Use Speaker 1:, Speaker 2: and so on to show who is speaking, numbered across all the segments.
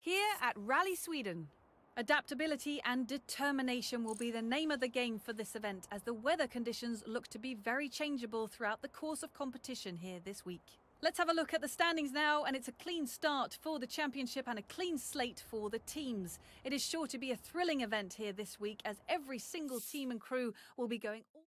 Speaker 1: Here at Rally Sweden, adaptability and determination will be the name of the game for this event, as the weather conditions look to be very changeable throughout the course of competition here this week. Let's have a look at the standings now, and it's a clean start for the championship and a clean slate for the teams. It is sure to be a thrilling event here this week, as every single team and crew will be going all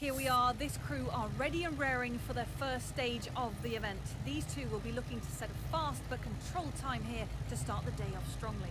Speaker 1: Here we are, this crew are ready and raring for their first stage of the event. These two will be looking to set a fast but controlled time here to start the day off strongly.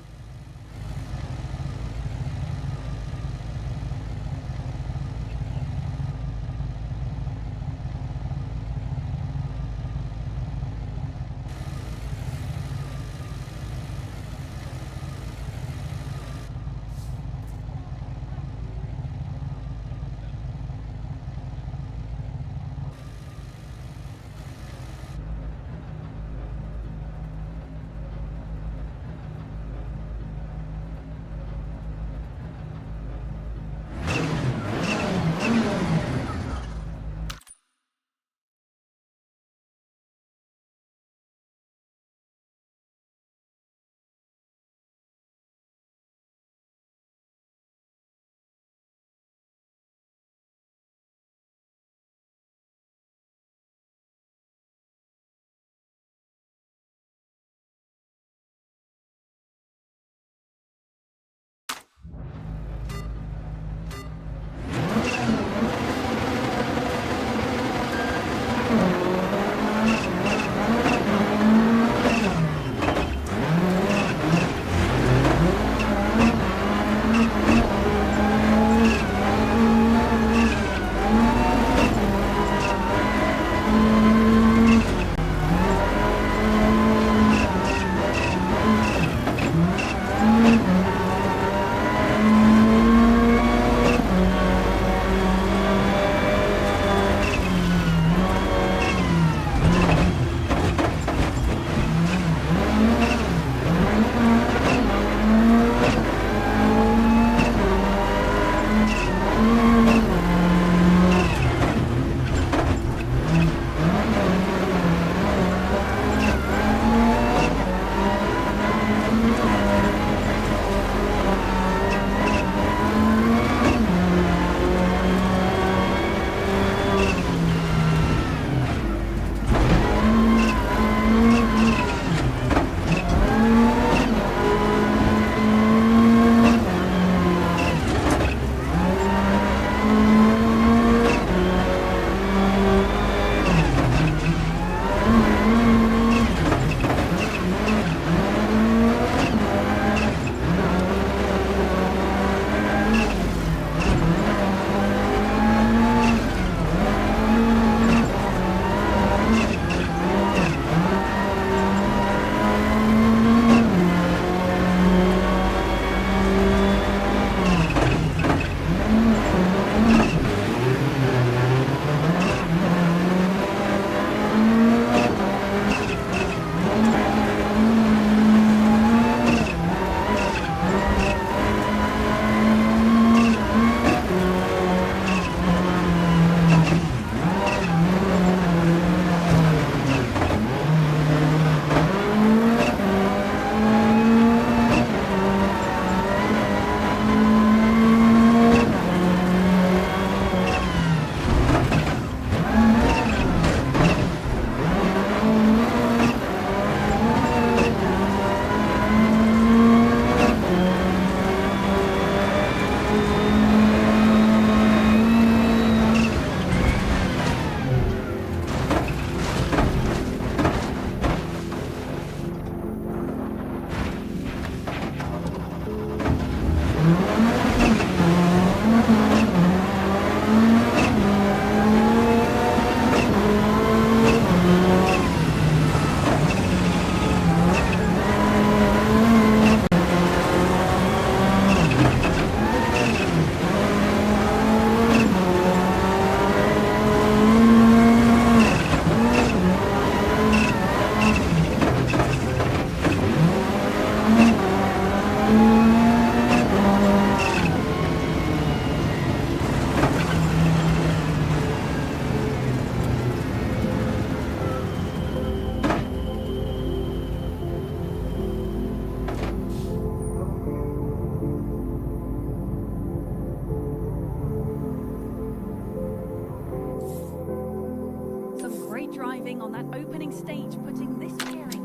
Speaker 1: on that opening stage, putting this pairing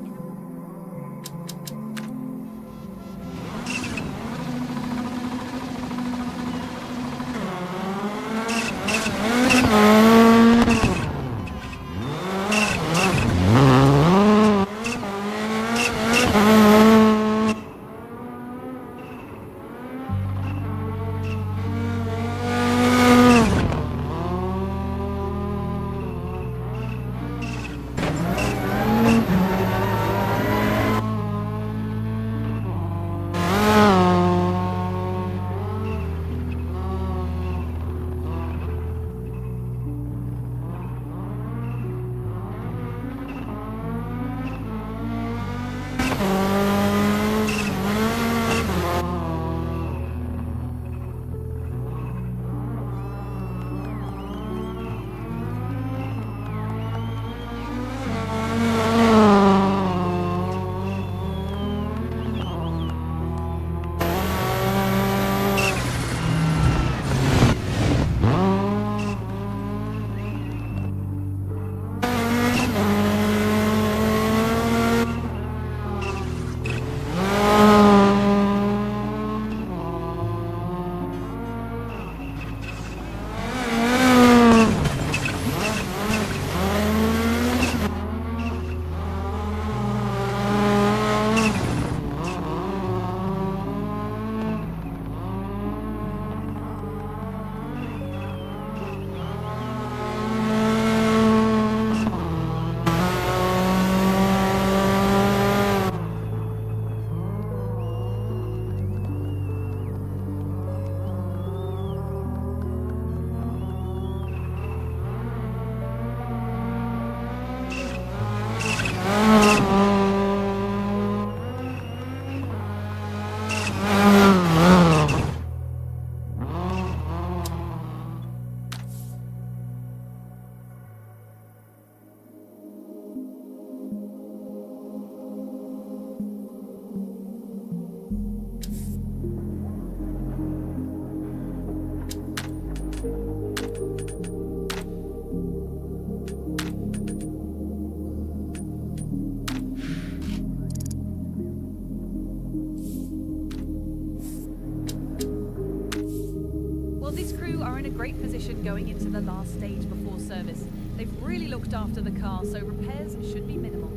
Speaker 1: in great position going into the last stage before service. They've really looked after the car, so repairs should be minimal.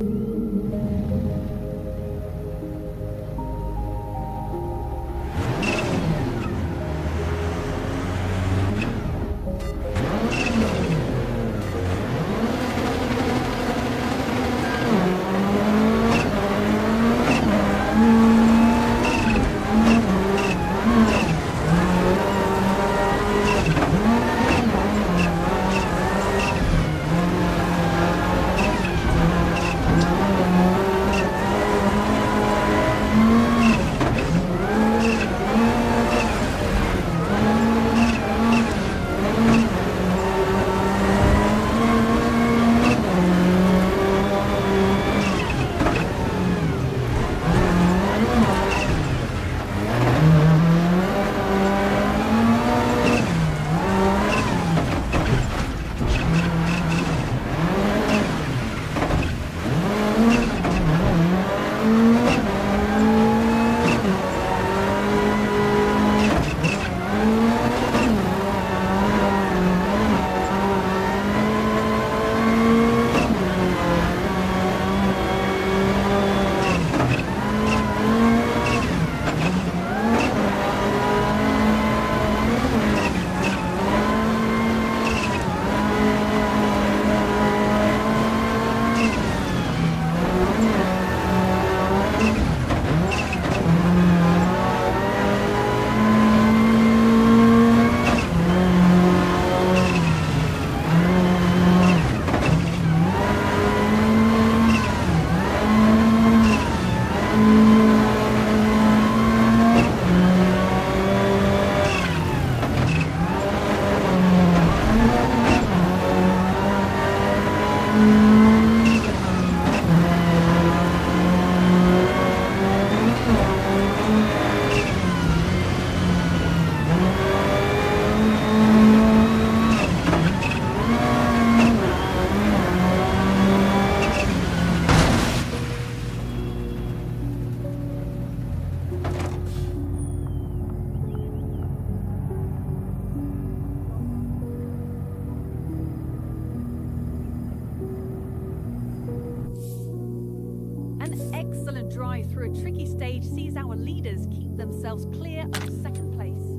Speaker 1: An excellent drive through a tricky stage sees our leaders keep themselves clear of second place.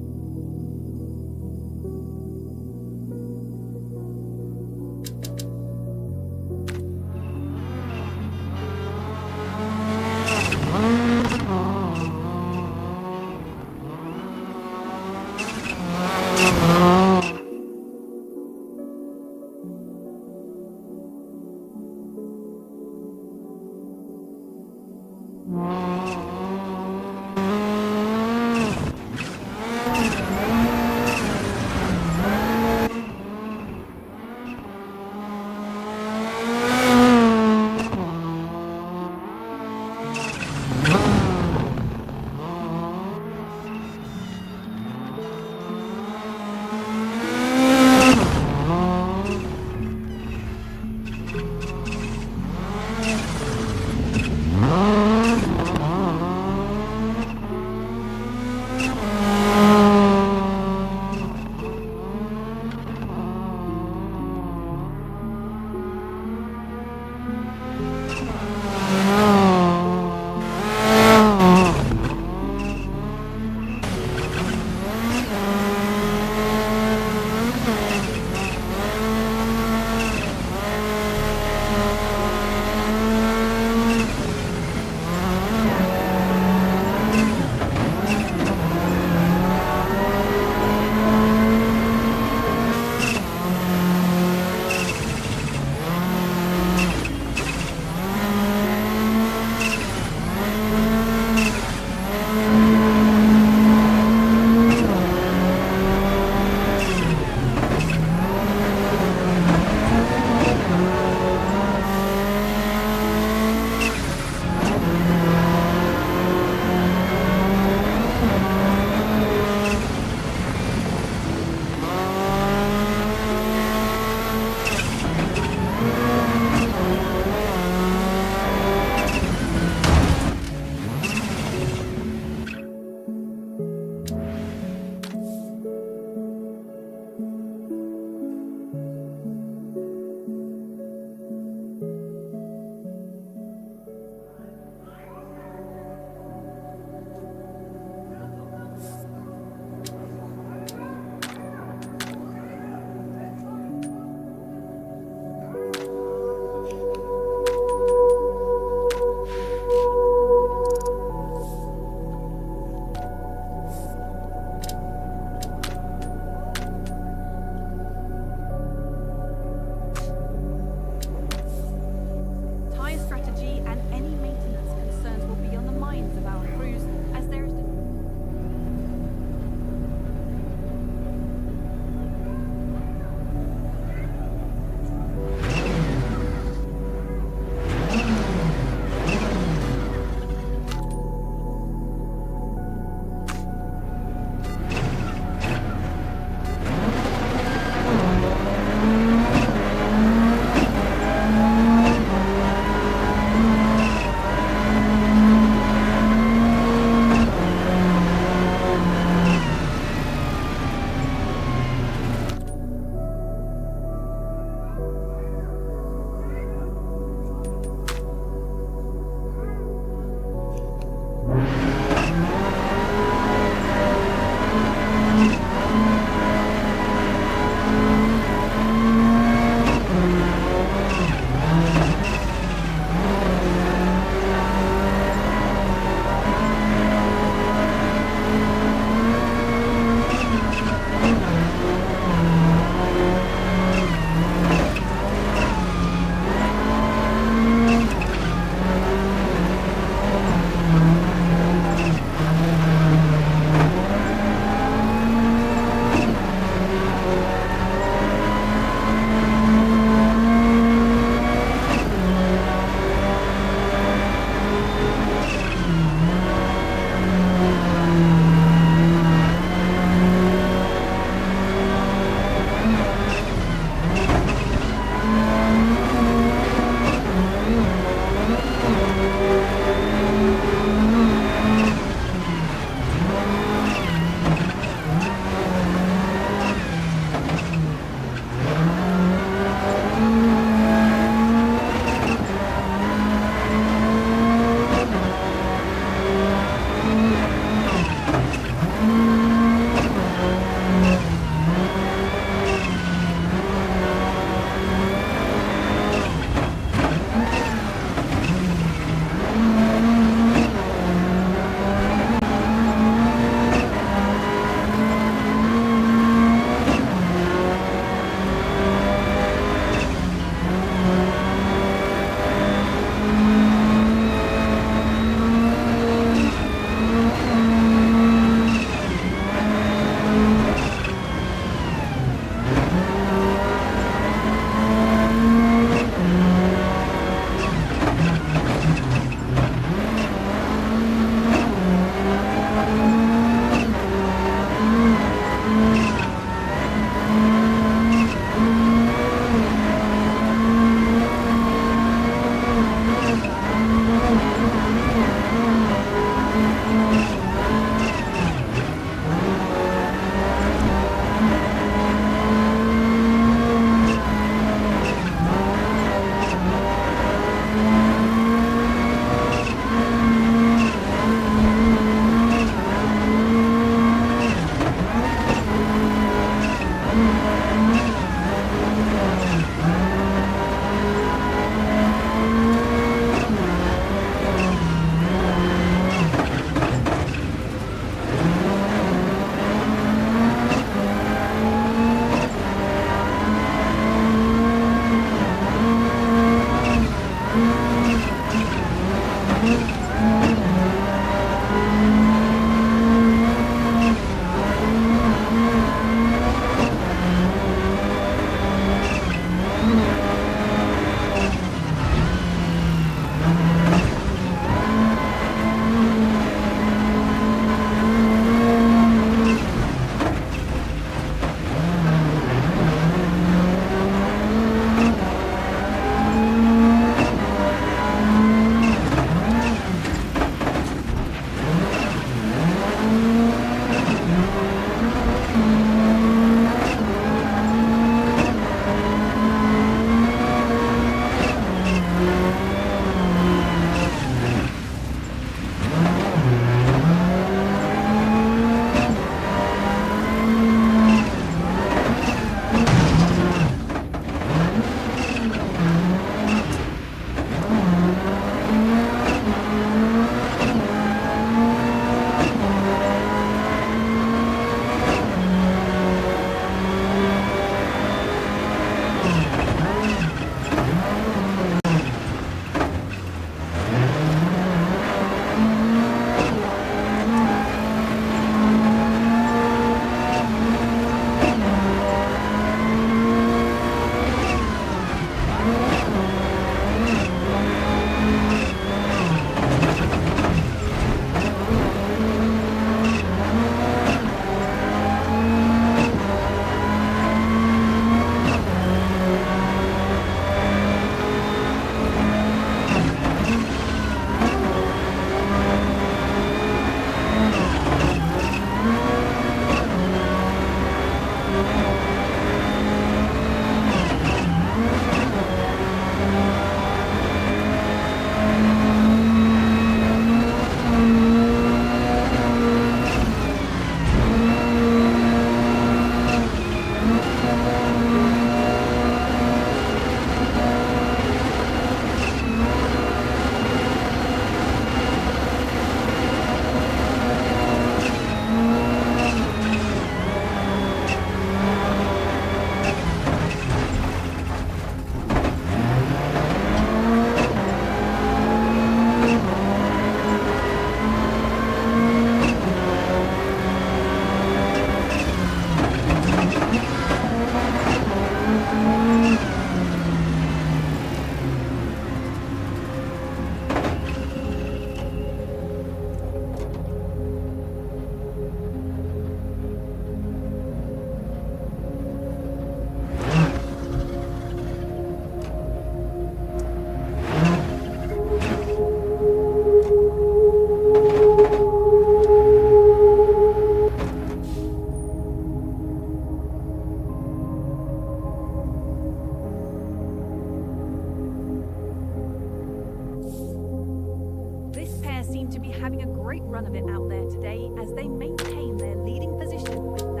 Speaker 1: having a great run of it out there today as they maintain their leading position with that.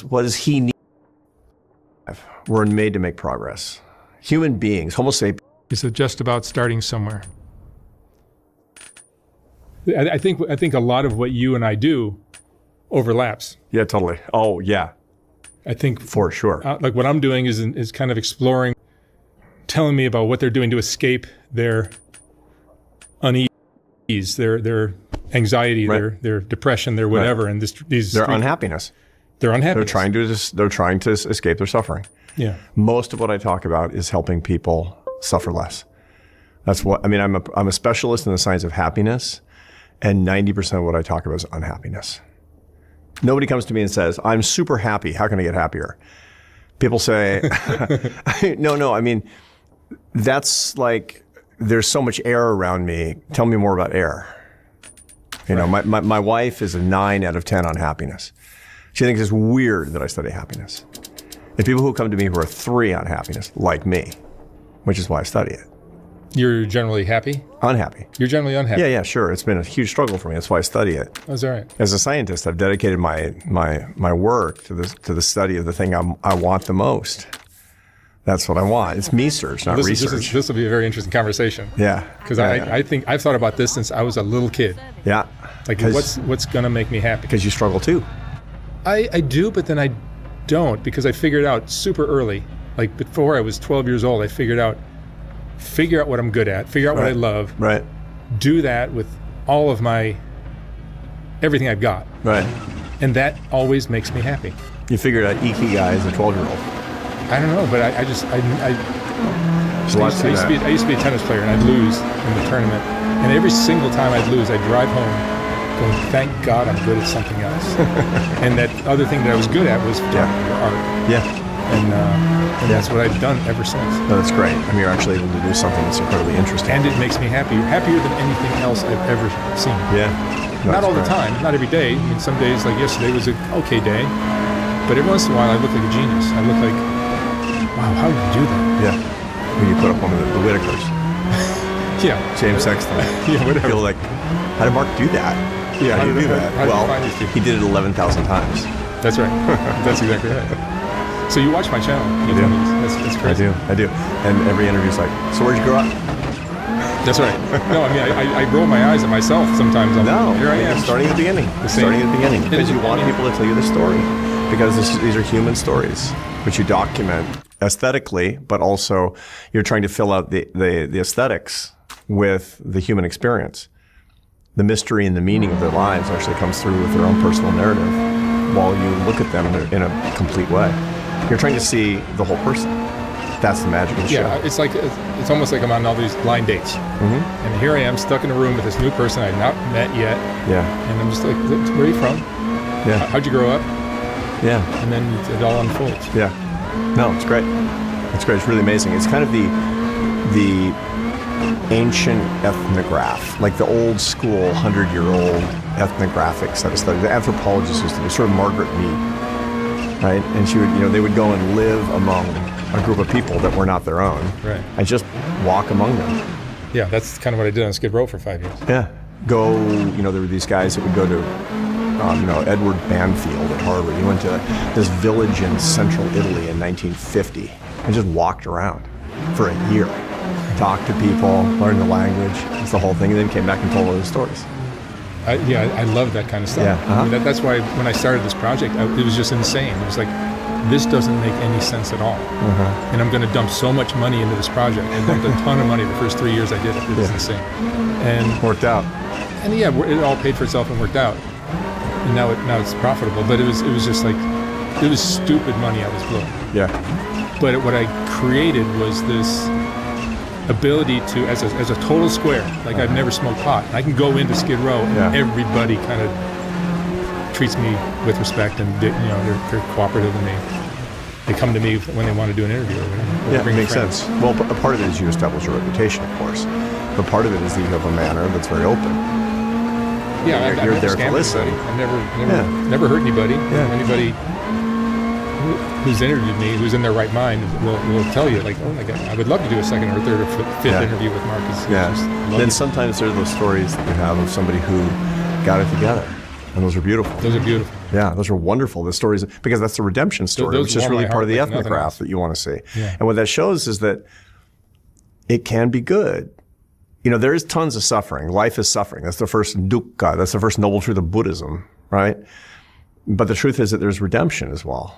Speaker 2: What does he need? We're made to make progress. Human beings, Homo sapiens.
Speaker 3: Is it just about starting somewhere? I think a lot of what you and I do overlaps.
Speaker 2: Yeah, totally. Oh, yeah.
Speaker 3: I think
Speaker 2: for sure.
Speaker 3: Like what I'm doing is kind of exploring, telling me about what they're doing to escape their unease, their anxiety,
Speaker 2: right.
Speaker 3: their depression, their whatever,
Speaker 2: right.
Speaker 3: and
Speaker 2: their unhappiness.
Speaker 3: Their unhappiness.
Speaker 2: They're trying to escape their suffering.
Speaker 3: Yeah.
Speaker 2: Most of what I talk about is helping people suffer less. That's what I mean. I'm a specialist in the science of happiness, and 90% of what I talk about is unhappiness. Nobody comes to me and says, "I'm super happy. How can I get happier?" People say, "No. I mean, that's like there's so much air around me. Tell me more about air." You know, my wife is a 9 out of 10 on happiness. She thinks it's weird that I study happiness. And people who come to me who are 3 on happiness, like me, which is why I study it.
Speaker 3: You're generally happy?
Speaker 2: Unhappy.
Speaker 3: You're generally unhappy?
Speaker 2: Yeah, sure. It's been a huge struggle for me. That's why I study it.
Speaker 3: That's all right.
Speaker 2: As a scientist, I've dedicated my work to the study of the thing I want the most. That's what I want. It's me-search, not research.
Speaker 3: This will be a very interesting conversation.
Speaker 2: Yeah.
Speaker 3: Because I think I've thought about this since I was a little kid.
Speaker 2: Yeah.
Speaker 3: Like, what's going to make me happy?
Speaker 2: Because you struggle too.
Speaker 3: I do, but then I don't, because I figured out super early, like before I was 12 years old, I figure out what I'm good at, figure out what I love,
Speaker 2: right?
Speaker 3: Do that with all of everything I've got,
Speaker 2: right?
Speaker 3: And that always makes me happy.
Speaker 2: You figured out Ikigai as a 12-year-old.
Speaker 3: I don't know, but I used to be a tennis player, and I'd lose in the tournament, and every single time I'd lose, I'd drive home going, thank God I'm good at something else. And that other thing that I was good at was art.
Speaker 2: Yeah.
Speaker 3: And that's what I've done ever since.
Speaker 2: No, that's great. I mean, you're actually able to do something that's incredibly interesting.
Speaker 3: And it makes me happier than anything else I've ever seen.
Speaker 2: Yeah.
Speaker 3: Not all the time, not every day. I mean, some days, like yesterday was an okay day, but every once in a while I look like a genius. I look like, wow, how did you do that?
Speaker 2: Yeah. When you put up one of the Whitakers.
Speaker 3: Yeah.
Speaker 2: James Sexton.
Speaker 3: Yeah, whatever.
Speaker 2: Feel like, how did Mark do that?
Speaker 3: Yeah,
Speaker 2: how did he do that? Well, he did it 11,000 times.
Speaker 3: That's right. That's exactly right. So you watch my channel.
Speaker 2: I do.
Speaker 3: That's crazy.
Speaker 2: I do. And every interview's like, so where'd you grow up?
Speaker 3: That's right. No, I mean, I roll my eyes at myself sometimes. Here I am.
Speaker 2: Starting at the beginning. Because you want people to tell you the story. Because these are human stories, which you document aesthetically, but also you're trying to fill out the aesthetics with the human experience. The mystery and the meaning of their lives actually comes through with their own personal narrative while you look at them in a complete way. You're trying to see the whole person. That's the magic of the show.
Speaker 3: Yeah, it's almost like I'm on all these blind dates.
Speaker 2: Mm-hmm.
Speaker 3: And here I am stuck in a room with this new person I've not met yet.
Speaker 2: Yeah.
Speaker 3: And I'm just like, where are you from?
Speaker 2: Yeah.
Speaker 3: How'd you grow up?
Speaker 2: Yeah.
Speaker 3: And then it all unfolds.
Speaker 2: Yeah. No, it's great. It's great. It's really amazing. It's kind of the ancient ethnograph, like the old school 100-year-old ethnographics that I studied. The anthropologists used to do, sort of Margaret Mead, right? And she would, they would go and live among a group of people that were not their own,
Speaker 3: right?
Speaker 2: And just walk among them.
Speaker 3: Yeah, that's kind of what I did on Skid Row for 5 years.
Speaker 2: Yeah, there were these guys that would go to, Edward Banfield at Harvard. He went to this village in central Italy in 1950 and just walked around for a year. Talked to people, learned the language, it's the whole thing, and then came back and told all the stories.
Speaker 3: I love that kind of stuff.
Speaker 2: Yeah, uh-huh.
Speaker 3: I mean, that's why when I started this project, it was just insane. It was like, this doesn't make any sense at all.
Speaker 2: Uh-huh.
Speaker 3: And I'm going to dump so much money into this project. I dumped a ton of money the first 3 years I did it. It was insane. And
Speaker 2: worked out.
Speaker 3: And yeah, it all paid for itself and worked out. And now it's profitable. But it was just like, it was stupid money I was blowing.
Speaker 2: Yeah.
Speaker 3: But what I created was this ability to, as a total square, like I've never smoked pot. I can go into Skid Row and everybody kind of treats me with respect, and they're cooperative, and they come to me when they want to do an interview or whatever.
Speaker 2: Yeah, it makes sense. Well, a part of it is you establish your reputation, of course, but part of it is that you have a manner that's very open.
Speaker 3: Yeah,
Speaker 2: you're there to listen.
Speaker 3: I never hurt anybody.
Speaker 2: Yeah.
Speaker 3: Anybody who's interviewed me, who's in their right mind, will tell you, like, oh my God, I would love to do a second or third or fifth interview with Mark.
Speaker 2: Then sometimes there are those stories that you have of somebody who got it together. And those are beautiful.
Speaker 3: Those are beautiful.
Speaker 2: Yeah, those are wonderful. The stories, because that's the redemption story,
Speaker 3: those
Speaker 2: which is
Speaker 3: warm
Speaker 2: really
Speaker 3: my
Speaker 2: part of the
Speaker 3: heart like nothing
Speaker 2: ethnograph
Speaker 3: else.
Speaker 2: that you want to see.
Speaker 3: Yeah.
Speaker 2: And what that shows is that it can be good. You know, there is tons of suffering. Life is suffering. That's the first dukkha. That's the first noble truth of Buddhism, right? But the truth is that there's redemption as well.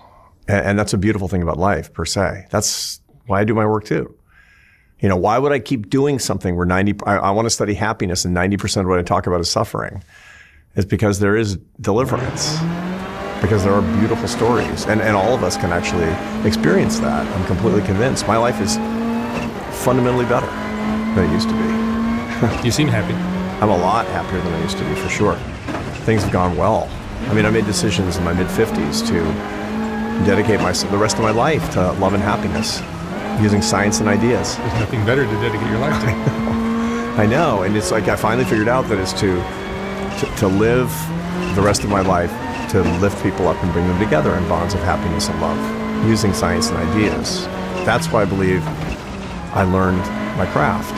Speaker 2: And that's a beautiful thing about life, per se. That's why I do my work too. You know, why would I keep doing something where I want to study happiness and 90% of what I talk about is suffering? It's because there is deliverance, because there are beautiful stories. And all of us can actually experience that. I'm completely convinced. My life is fundamentally better than it used to be.
Speaker 3: You seem happy.
Speaker 2: I'm a lot happier than I used to be, for sure. Things have gone well. I mean, I made decisions in my mid-50s to dedicate the rest of my life to love and happiness, using science and ideas.
Speaker 3: There's nothing better to dedicate your life to.
Speaker 2: I know, and it's like I finally figured out that it's to live the rest of my life to lift people up and bring them together in bonds of happiness and love, using science and ideas. That's why I believe I learned my craft.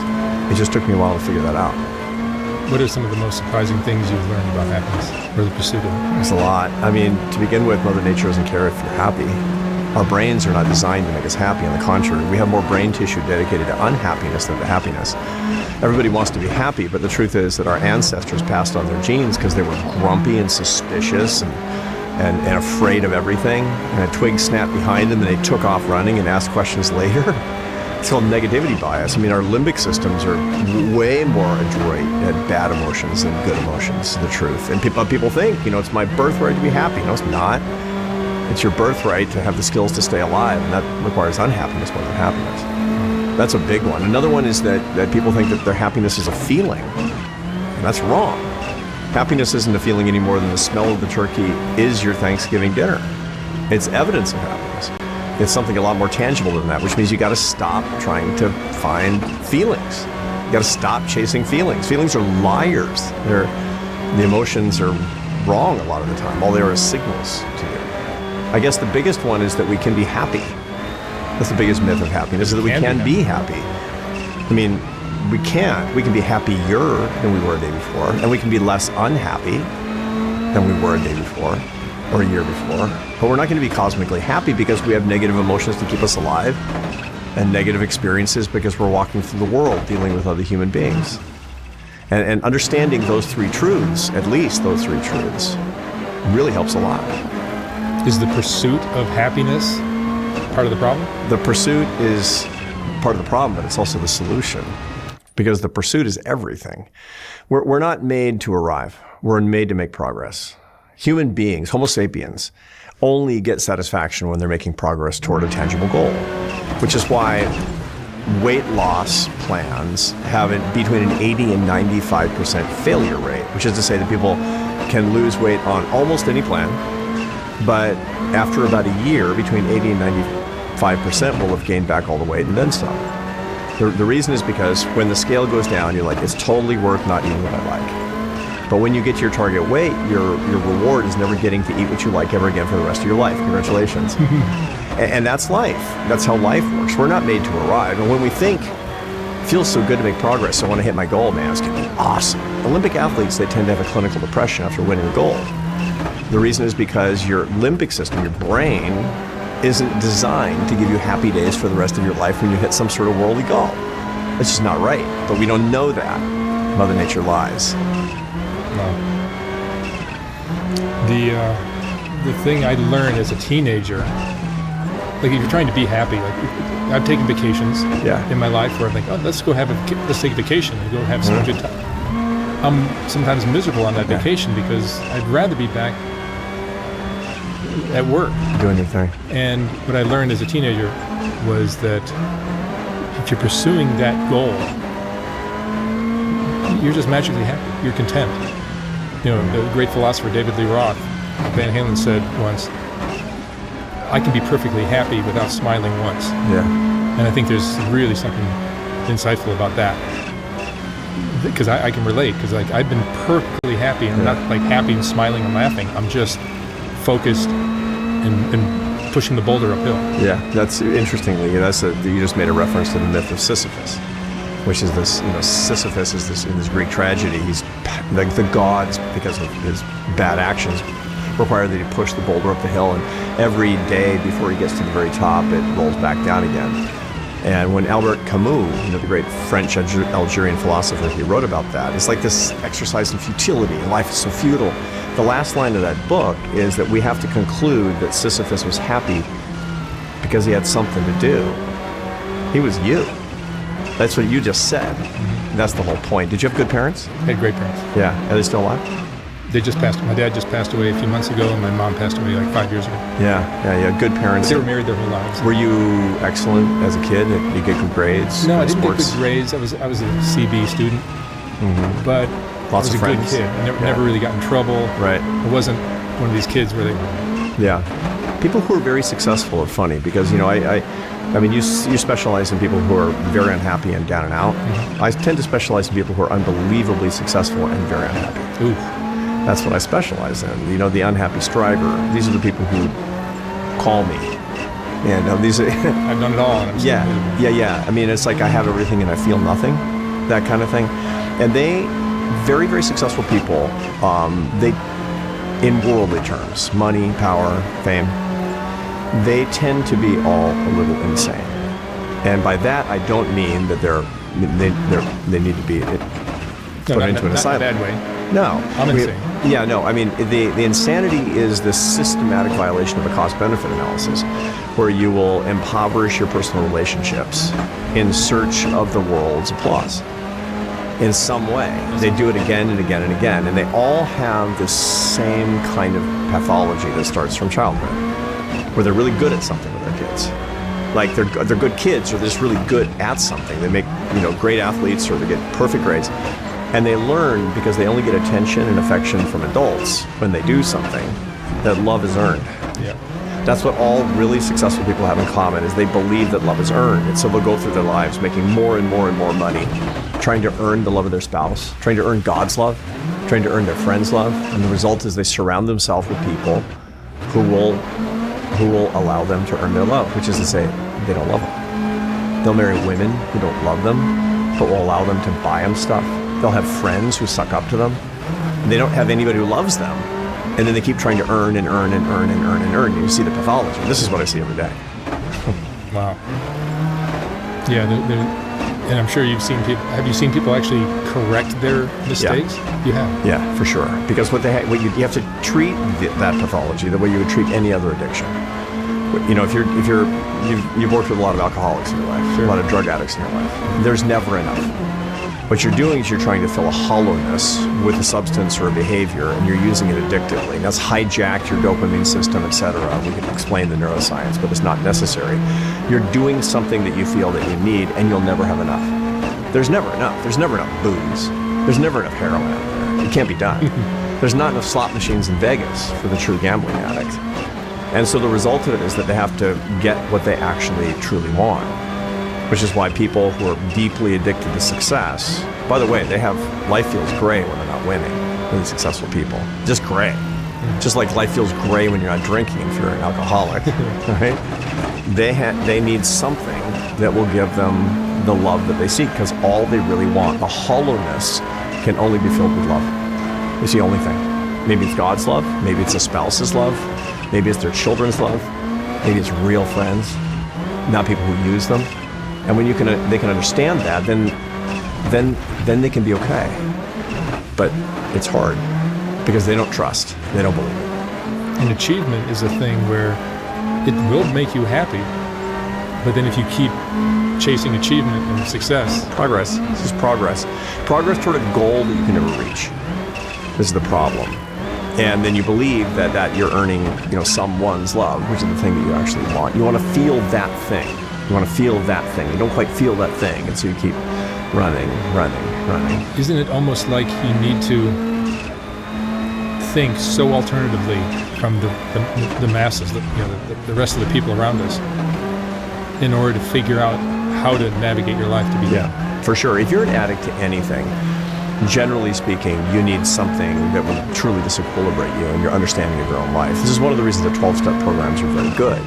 Speaker 2: It just took me a while to figure that out.
Speaker 3: What are some of the most surprising things you've learned about happiness or the pursuit of it?
Speaker 2: There's a lot. I mean, to begin with, Mother Nature doesn't care if you're happy. Our brains are not designed to make us happy. On the contrary, we have more brain tissue dedicated to unhappiness than to happiness. Everybody wants to be happy, but the truth is that our ancestors passed on their genes because they were grumpy and suspicious and afraid of everything. And a twig snapped behind them and they took off running and asked questions later. It's called negativity bias. I mean, our limbic systems are way more adroit at bad emotions than good emotions, the truth. And people think, you know, it's my birthright to be happy. No, it's not. It's your birthright to have the skills to stay alive, and that requires unhappiness more than happiness. That's a big one. Another one is that people think that their happiness is a feeling, and that's wrong. Happiness isn't a feeling any more than the smell of the turkey is your Thanksgiving dinner. It's evidence of happiness. It's something a lot more tangible than that, which means you got to stop trying to find feelings. You got to stop chasing feelings. Feelings are liars. The emotions are wrong a lot of the time. All they are is signals to you. I guess the biggest one is that we can be happy. That's the biggest myth of happiness, is that we can be happy. I mean, we can't. We can be happier than we were a day before, and we can be less unhappy than we were a day before or a year before. But we're not going to be cosmically happy because we have negative emotions to keep us alive and negative experiences because we're walking through the world dealing with other human beings. And understanding those three truths, at least those three truths, really helps a lot.
Speaker 3: Is the pursuit of happiness part of the problem?
Speaker 2: The pursuit is part of the problem, but it's also the solution, because the pursuit is everything. We're not made to arrive. We're made to make progress. Human beings, Homo sapiens, only get satisfaction when they're making progress toward a tangible goal, which is why weight loss plans have between an 80 and 95% failure rate, which is to say that people can lose weight on almost any plan, but after about a year, between 80 and 95% will have gained back all the weight and then some. The reason is because when the scale goes down, you're like, it's totally worth not eating what I like. But when you get to your target weight, your reward is never getting to eat what you like ever again for the rest of your life. Congratulations. And that's life. That's how life works. We're not made to arrive. And when we think, it feels so good to make progress, I want to hit my goal, man, it's going to be awesome. Olympic athletes, they tend to have a clinical depression after winning a gold. The reason is because your limbic system, your brain, isn't designed to give you happy days for the rest of your life when you hit some sort of worldly goal. It's just not right. But we don't know that. Mother Nature lies.
Speaker 3: The thing I learned as a teenager, like if you're trying to be happy, like I've taken vacations in my life where I'm like, oh, let's take a vacation and go have some good time. I'm sometimes miserable on that vacation because I'd rather be back at work.
Speaker 2: Doing your thing.
Speaker 3: And what I learned as a teenager was that if you're pursuing that goal, you're just magically happy. You're content. You know, the great philosopher David Lee Roth, Van Halen, said once, I can be perfectly happy without smiling once.
Speaker 2: Yeah.
Speaker 3: And I think there's really something insightful about that. Because I can relate, because like I've been perfectly happy, and I'm not like happy and smiling and laughing. I'm just focused and pushing the boulder uphill.
Speaker 2: Yeah, that's interestingly, you just made a reference to the myth of Sisyphus. which is this, Sisyphus is this in this Greek tragedy. He's like the gods, because of his bad actions, require that he push the boulder up the hill, and every day before he gets to the very top, it rolls back down again. And when Albert Camus, the great French Algerian philosopher, he wrote about that. It's like this exercise in futility, and life is so futile. The last line of that book is that we have to conclude that Sisyphus was happy because he had something to do. He was you. That's what you just said. That's the whole point. Did you have good parents?
Speaker 3: I had great parents.
Speaker 2: Yeah. Are they still alive?
Speaker 3: They just passed. My dad just passed away a few months ago, and my mom passed away like 5 years ago.
Speaker 2: Yeah. Good parents.
Speaker 3: They were married their whole lives.
Speaker 2: Were you excellent as a kid? Did you get good grades?
Speaker 3: No, I didn't get good grades. I was a CB student, but
Speaker 2: Lots
Speaker 3: I was
Speaker 2: of
Speaker 3: a
Speaker 2: friends.
Speaker 3: good kid. I never really got in trouble.
Speaker 2: Right.
Speaker 3: I wasn't one of these kids where they...
Speaker 2: Yeah. People who are very successful are funny because, I mean, you specialize in people who are very unhappy and down and out. I tend to specialize in people who are unbelievably successful and very unhappy.
Speaker 3: Ooh.
Speaker 2: That's what I specialize in. The unhappy striver. These are the people who call me. And these are...
Speaker 3: I've done it all. And I'm still miserable.
Speaker 2: Yeah. I mean, it's like I have everything and I feel nothing, that kind of thing. And they, very, very successful people, they, in worldly terms, money, power, fame, they tend to be all a little insane. And by that, I don't mean that they need to be put into an asylum.
Speaker 3: Not in a bad way.
Speaker 2: No.
Speaker 3: I'm insane.
Speaker 2: Yeah, no. I mean, the insanity is the systematic violation of a cost-benefit analysis, where you will impoverish your personal relationships in search of the world's applause. In some way. They do it again and again and again, and they all have the same kind of pathology that starts from childhood, where they're really good at something with their kids. Like they're good kids, or they're just really good at something. They make great athletes, or they get perfect grades. And they learn, because they only get attention and affection from adults when they do something, that love is earned.
Speaker 3: Yeah.
Speaker 2: That's what all really successful people have in common, is they believe that love is earned. And so they'll go through their lives making more and more and more money, trying to earn the love of their spouse, trying to earn God's love, trying to earn their friends' love. And the result is they surround themselves with people who will allow them to earn their love, which is to say, they don't love them. They'll marry women who don't love them, but will allow them to buy them stuff. They'll have friends who suck up to them. They don't have anybody who loves them. And then they keep trying to earn and earn and earn and earn and earn. You see the pathology. This is what I see every day.
Speaker 3: Wow. Yeah, and I'm sure you've seen people. Have you seen people actually correct their mistakes?
Speaker 2: Yeah.
Speaker 3: You have.
Speaker 2: Yeah, for sure. Because what you have to treat that pathology the way you would treat any other addiction. If you've worked with a lot of alcoholics in your life,
Speaker 3: Sure.
Speaker 2: a lot of drug addicts in your life. There's never enough. What you're doing is you're trying to fill a hollowness with a substance or a behavior, and you're using it addictively. And that's hijacked your dopamine system, etc. We can explain the neuroscience, but it's not necessary. You're doing something that you feel that you need, and you'll never have enough. There's never enough. There's never enough booze. There's never enough heroin out there. It can't be done. There's not enough slot machines in Vegas for the true gambling addict. And so the result of it is that they have to get what they actually truly want. Which is why people who are deeply addicted to success, by the way, life feels gray when they're not winning, really successful people. Just gray. Just like life feels gray when you're not drinking if you're an alcoholic, right? They need something that will give them the love that they seek, because all they really want, the hollowness, can only be filled with love. It's the only thing. Maybe it's God's love, maybe it's a spouse's love, maybe it's their children's love, maybe it's real friends, not people who use them. And when they can understand that, then they can be okay. But it's hard because they don't trust, they don't believe it.
Speaker 3: And achievement is a thing where it will make you happy, but then if you keep chasing achievement and success,
Speaker 2: Progress. This is progress. Progress toward a goal that you can never reach. This is the problem. And then you believe that you're earning, someone's love, which is the thing that you actually want. You want to feel that thing. You want to feel that thing. You don't quite feel that thing, and so you keep running.
Speaker 3: isn't it almost like you need to think so alternatively from the masses, the rest of the people around us, in order to figure out how to navigate your life to be
Speaker 2: Yeah, for sure. If you're an addict to anything, generally speaking, you need something that will truly disequilibrate you and your understanding of your own life. This is one of the reasons the 12-step programs are very good.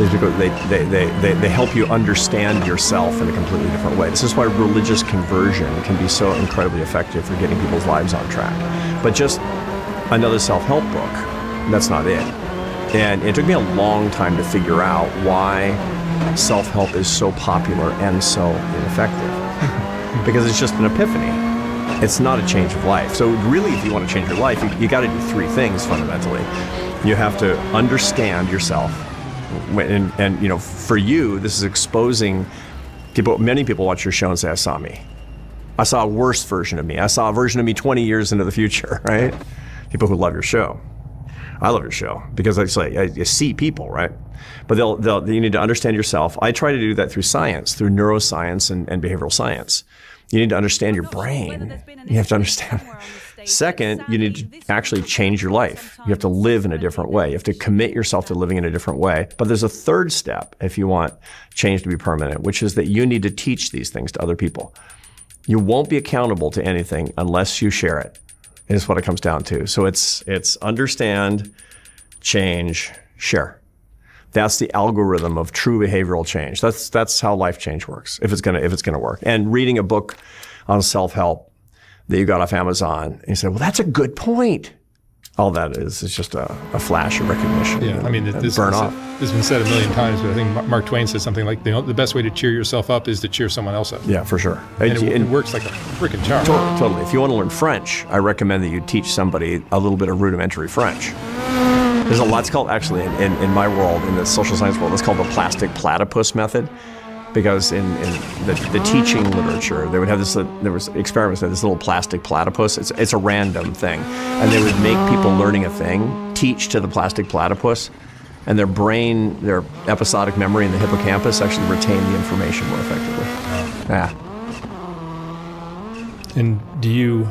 Speaker 2: is because they help you understand yourself in a completely different way. This is why religious conversion can be so incredibly effective for getting people's lives on track. But just another self-help book, that's not it. And it took me a long time to figure out why self-help is so popular and so ineffective. Because it's just an epiphany. It's not a change of life. So really, if you want to change your life, you got to do three things fundamentally. You have to understand yourself. And you know, for you, this is exposing people. Many people watch your show and say, I saw me. I saw a worse version of me. I saw a version of me 20 years into the future, right? People who love your show. I love your show because it's like, I see people, right? But you need to understand yourself. I try to do that through science, through neuroscience and behavioral science. You need to understand your brain. You have to understand. Second, you need to actually change your life. You have to live in a different way. You have to commit yourself to living in a different way. But there's a third step if you want change to be permanent, which is that you need to teach these things to other people. You won't be accountable to anything unless you share it, is what it comes down to. So it's understand, change, share. That's the algorithm of true behavioral change. That's how life change works, if it's gonna work. And reading a book on self-help that you got off Amazon, and you say, well, that's a good point. All that is just a flash of recognition.
Speaker 3: Yeah, I mean, this has been said a million times, but I think Mark Twain said something like, the best way to cheer yourself up is to cheer someone else up.
Speaker 2: Yeah, for sure.
Speaker 3: And it works like a freaking charm.
Speaker 2: Totally. If you want to learn French, I recommend that you teach somebody a little bit of rudimentary French. There's a lot, it's called, actually, in my world, in the social science world, it's called the plastic platypus method. Because in the teaching literature, they would have this, there was experiments with this little plastic platypus. It's a random thing. And they would make people learning a thing teach to the plastic platypus, and their brain, their episodic memory in the hippocampus actually retain the information more effectively. Yeah.
Speaker 3: And do you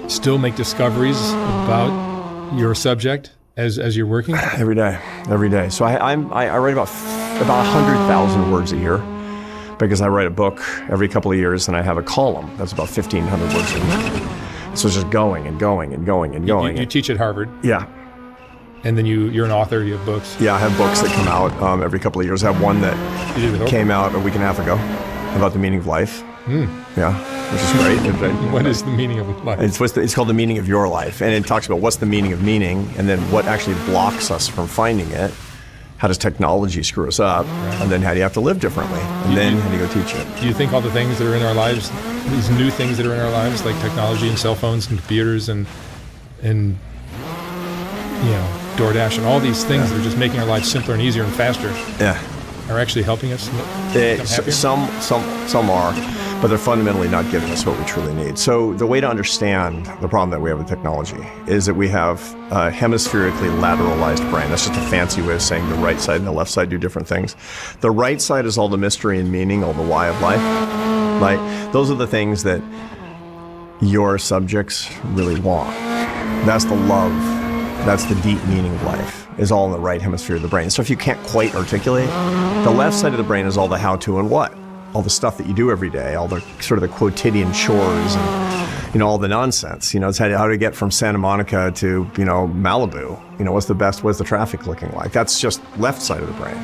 Speaker 3: still make discoveries about your subject as you're working?
Speaker 2: Every day. So I write about 100,000 words a year because I write a book every couple of years and I have a column that's about 1,500 words a week. So it's just going and going and going and going.
Speaker 3: You teach at Harvard.
Speaker 2: Yeah.
Speaker 3: And then you're an author, you have books.
Speaker 2: Yeah, I have books that come out every couple of years. I have one that came out a week and a half ago about the meaning of life. Yeah, which is great.
Speaker 3: What is the meaning of life?
Speaker 2: It's called The Meaning of Your Life. And it talks about what's the meaning of meaning and then what actually blocks us from finding it. How does technology screw us up? Right. And then how do you have to live differently? And then how do you go teach it?
Speaker 3: Do you think all the things that are in our lives, these new things that are in our lives, like technology and cell phones and computers and DoorDash and all these things that are just making our lives simpler and easier and faster, are actually helping us become happier?
Speaker 2: Some are, but they're fundamentally not giving us what we truly need. So the way to understand the problem that we have with technology is that we have a hemispherically lateralized brain. That's just a fancy way of saying the right side and the left side do different things. The right side is all the mystery and meaning, all the why of life. Right? Those are the things that your subjects really want. That's the love. That's the deep meaning of life, is all in the right hemisphere of the brain. So if you can't quite articulate, the left side of the brain is all the how-to and what. All the stuff that you do every day, all the sort of the quotidian chores and, all the nonsense. It's how to get from Santa Monica to, Malibu. What's the traffic looking like? That's just left side of the brain.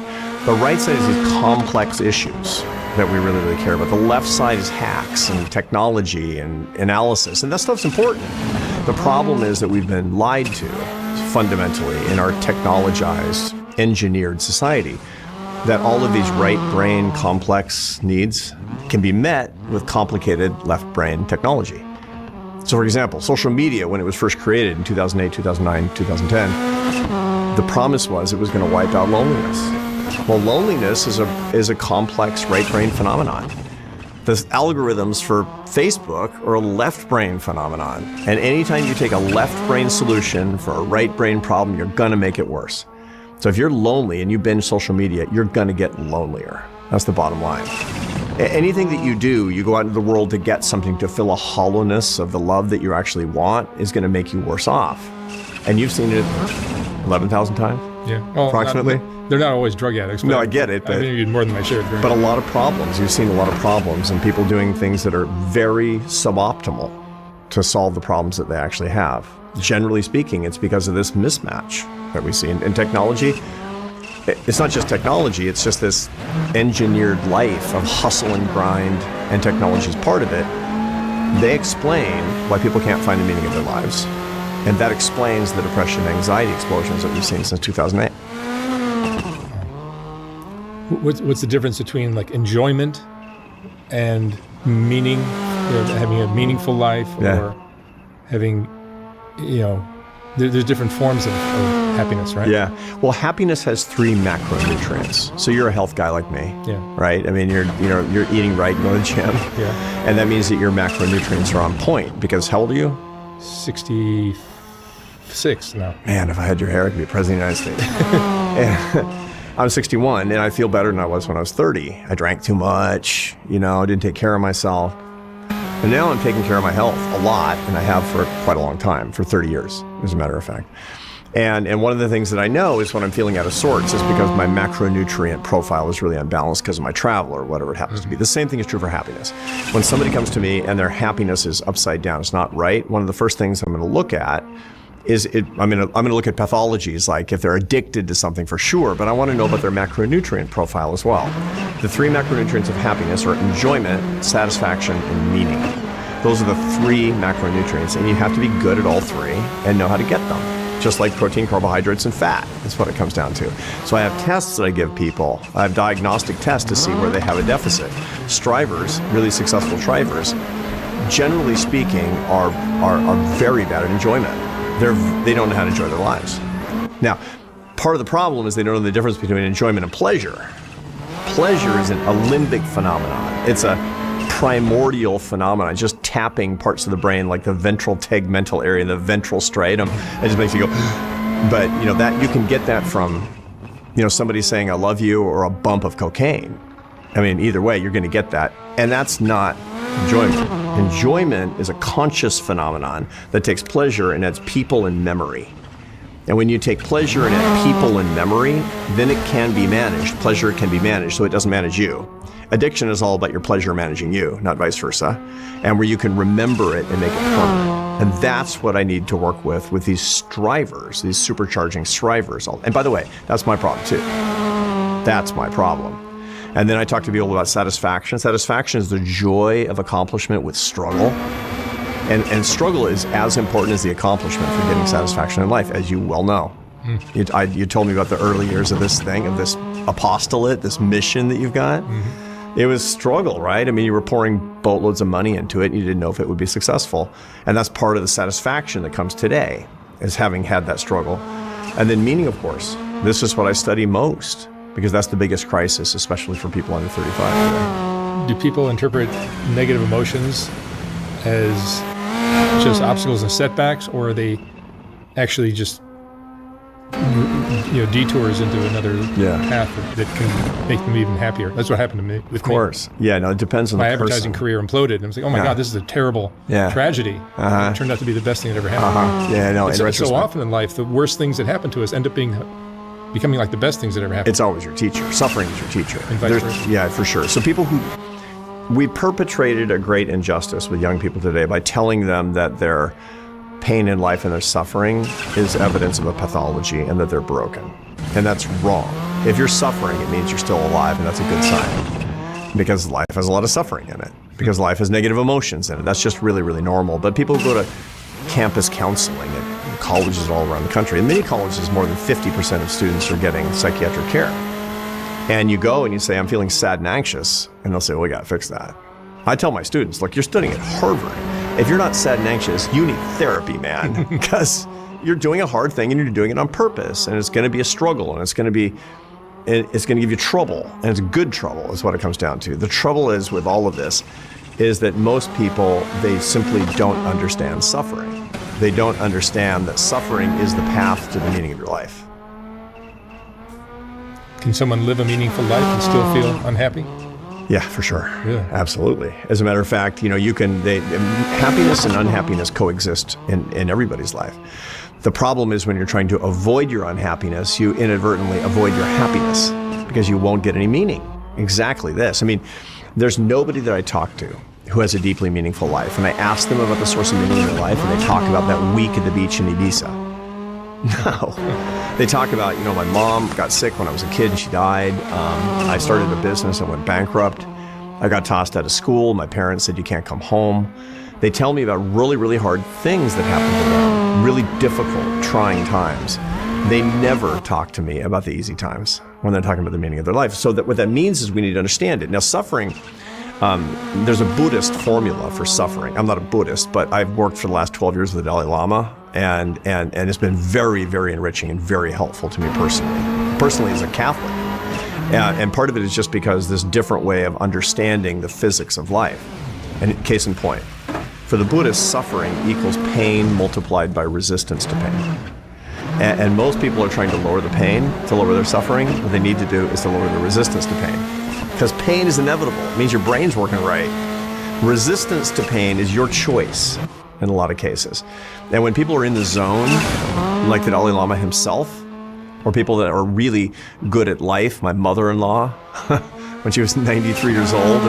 Speaker 2: The right side is these complex issues that we really, really care about. The left side is hacks and technology and analysis, and that stuff's important. The problem is that we've been lied to fundamentally in our technologized, engineered society, that all of these right brain complex needs can be met with complicated left brain technology. So for example, social media, when it was first created in 2008, 2009, 2010, the promise was it was going to wipe out loneliness. Well, loneliness is a complex right brain phenomenon. The algorithms for Facebook are a left brain phenomenon. And anytime you take a left brain solution for a right brain problem, you're going to make it worse. So if you're lonely and you binge social media, you're going to get lonelier. That's the bottom line. Anything that you do, you go out into the world to get something to fill a hollowness of the love that you actually want, is going to make you worse off. And you've seen it 11,000 times?
Speaker 3: Yeah. Well,
Speaker 2: approximately?
Speaker 3: They're not always drug addicts.
Speaker 2: No, I get it. But
Speaker 3: I've interviewed more than my share.
Speaker 2: But a lot of problems. You've seen a lot of problems and people doing things that are very suboptimal to solve the problems that they actually have. Generally speaking, it's because of this mismatch that we see in technology. it's not just technology, it's just this engineered life of hustle and grind, and technology is part of it. They explain why people can't find the meaning of their lives. And that explains the depression and anxiety explosions that we've seen since 2008.
Speaker 3: What's the difference between like enjoyment and meaning, having a meaningful life, or having, there's different forms of happiness, right?
Speaker 2: Yeah. Well, happiness has 3 macronutrients. So you're a health guy like me, right? I mean, you're eating right, going to the gym, and that means that your macronutrients are on point. Because how old are you?
Speaker 3: 66 now.
Speaker 2: Man, if I had your hair, I could be president of the United States. And I'm 61, and I feel better than I was when I was 30. I drank too much, I didn't take care of myself. And now I'm taking care of my health a lot, and I have for quite a long time, for 30 years, as a matter of fact. And one of the things that I know is when I'm feeling out of sorts is because my macronutrient profile is really unbalanced because of my travel or whatever it happens to be. The same thing is true for happiness. When somebody comes to me and their happiness is upside down, it's not right, one of the first things I'm going to look at is I'm going to look at pathologies, like if they're addicted to something for sure, but I want to know about their macronutrient profile as well. The 3 macronutrients of happiness are enjoyment, satisfaction, and meaning. Those are the 3 macronutrients, and you have to be good at all 3 and know how to get them. Just like protein, carbohydrates, and fat. That's what it comes down to. So I have tests that I give people. I have diagnostic tests to see where they have a deficit. Strivers, really successful strivers, generally speaking, are very bad at enjoyment. They don't know how to enjoy their lives. Now, part of the problem is they don't know the difference between enjoyment and pleasure. Pleasure is a limbic phenomenon. It's a primordial phenomenon, just tapping parts of the brain like the ventral tegmental area, the ventral striatum. It just makes you go, but that you can get that from, somebody saying I love you or a bump of cocaine. I mean, either way, you're going to get that. And that's not enjoyment. Enjoyment is a conscious phenomenon that takes pleasure and adds people and memory. And when you take pleasure and add people and memory, then it can be managed. Pleasure can be managed, so it doesn't manage you. Addiction is all about your pleasure managing you, not vice versa, and where you can remember it and make it permanent. And that's what I need to work with these strivers, these supercharging strivers. And by the way, that's my problem too. That's my problem. And then I talk to people about satisfaction. Satisfaction is the joy of accomplishment with struggle. And struggle is as important as the accomplishment for getting satisfaction in life, as you well know. You told me about the early years of this thing, of this apostolate, this mission that you've got. It was struggle, right? I mean, you were pouring boatloads of money into it, and you didn't know if it would be successful. And that's part of the satisfaction that comes today, is having had that struggle. And then meaning, of course. This is what I study most, because that's the biggest crisis, especially for people under 35 today.
Speaker 3: Do people interpret negative emotions as just obstacles and setbacks, or are they actually just detours into another path that can make them even happier? That's what happened to me. Of
Speaker 2: course. Yeah, no, it depends on
Speaker 3: my
Speaker 2: the person.
Speaker 3: advertising career imploded. And I was like, oh my God, this is a terrible tragedy. It turned out to be the best thing that ever happened.
Speaker 2: Yeah, no,
Speaker 3: So often in life, the worst things that happen to us end up becoming like the best things that ever happened.
Speaker 2: It's always your teacher. Suffering is your teacher.
Speaker 3: And vice versa.
Speaker 2: Yeah, for sure. So we perpetrated a great injustice with young people today by telling them that their pain in life and their suffering is evidence of a pathology and that they're broken. And that's wrong. If you're suffering, it means you're still alive, and that's a good sign. Because life has a lot of suffering in it. Because life has negative emotions in it. That's just really, really normal. But people go to campus counseling at colleges all around the country. In many colleges, more than 50% of students are getting psychiatric care. And you go and you say, I'm feeling sad and anxious. And they'll say, well, we got to fix that. I tell my students, look, you're studying at Harvard. If you're not sad and anxious, you need therapy, man. Because you're doing a hard thing and you're doing it on purpose. And it's going to be a struggle, and it's going to give you trouble. And it's good trouble is what it comes down to. The trouble is with all of this is that most people, they simply don't understand suffering. They don't understand that suffering is the path to the meaning of your life.
Speaker 3: Can someone live a meaningful life and still feel unhappy?
Speaker 2: Yeah, for sure.
Speaker 3: Yeah.
Speaker 2: Absolutely. As a matter of fact, happiness and unhappiness coexist in everybody's life. The problem is when you're trying to avoid your unhappiness, you inadvertently avoid your happiness because you won't get any meaning. Exactly this. I mean, there's nobody that I talk to who has a deeply meaningful life. And I ask them about the source of meaning in their life, and they talk about that week at the beach in Ibiza. No. They talk about, my mom got sick when I was a kid and she died. I started a business and went bankrupt. I got tossed out of school. My parents said, you can't come home. They tell me about really, really hard things that happened to them, really difficult, trying times. They never talk to me about the easy times when they're talking about the meaning of their life. So that what that means is we need to understand it. Now, suffering, there's a Buddhist formula for suffering. I'm not a Buddhist, but I've worked for the last 12 years with the Dalai Lama, and it's been very, very enriching and very helpful to me personally as a Catholic. And part of it is just because this different way of understanding the physics of life. And case in point, for the Buddhists, suffering equals pain multiplied by resistance to pain. And most people are trying to lower the pain, to lower their suffering. What they need to do is to lower the resistance to pain. Because pain is inevitable. It means your brain's working right. Resistance to pain is your choice in a lot of cases. And when people are in the zone, like the Dalai Lama himself, or people that are really good at life, my mother-in-law, when she was 93 years old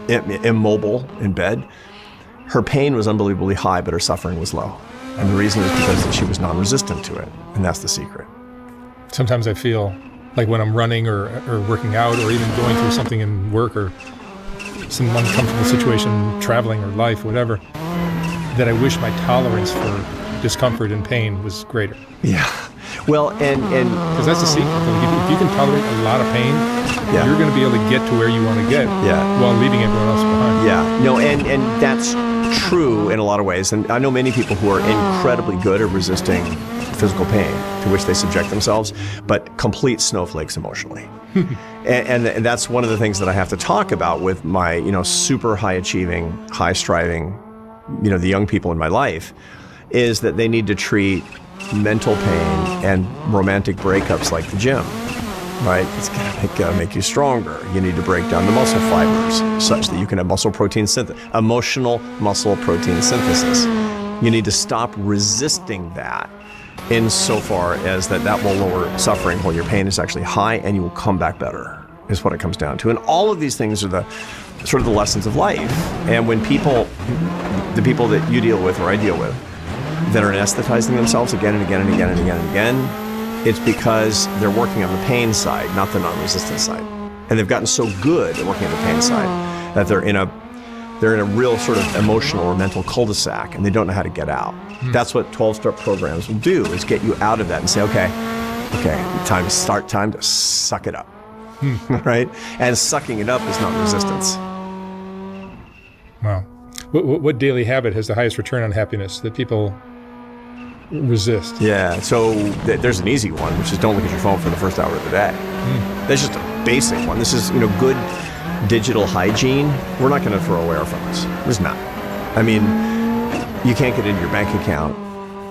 Speaker 2: and immobile in bed, her pain was unbelievably high, but her suffering was low. And the reason is because she was non-resistant to it. And that's the secret.
Speaker 3: Sometimes I feel like when I'm running or working out or even going through something in work or some uncomfortable situation, traveling or life, whatever, that I wish my tolerance for discomfort and pain was greater.
Speaker 2: Yeah. Well, and
Speaker 3: because that's the secret. If you can tolerate a lot of pain, you're going to be able to get to where you want to get while leaving everyone else behind.
Speaker 2: Yeah. No, and that's true in a lot of ways. And I know many people who are incredibly good at resisting physical pain to which they subject themselves, but complete snowflakes emotionally. and that's one of the things that I have to talk about with my, super high achieving, high striving, the young people in my life, is that they need to treat mental pain and romantic breakups like the gym, right? It's gonna make you stronger. You need to break down the muscle fibers such that you can have muscle protein synthesis, emotional muscle protein synthesis. You need to stop resisting that insofar as that will lower suffering while your pain is actually high, and you will come back better, is what it comes down to. And all of these things are the sort of the lessons of life. And when the people that you deal with or I deal with, that are anesthetizing themselves again and again and again and again and again, it's because they're working on the pain side, not the non-resistant side. And they've gotten so good at working on the pain side that they're in a real sort of emotional or mental cul-de-sac, and they don't know how to get out. That's what 12-step programs will do, is get you out of that and say, okay, time to suck it up, right? And sucking it up is not resistance.
Speaker 3: Wow. What daily habit has the highest return on happiness that people resist?
Speaker 2: Yeah, so there's an easy one, which is don't look at your phone for the first hour of the day. That's just a basic one. This is, good digital hygiene. We're not going to throw away our phones. There's not. I mean, you can't get into your bank account.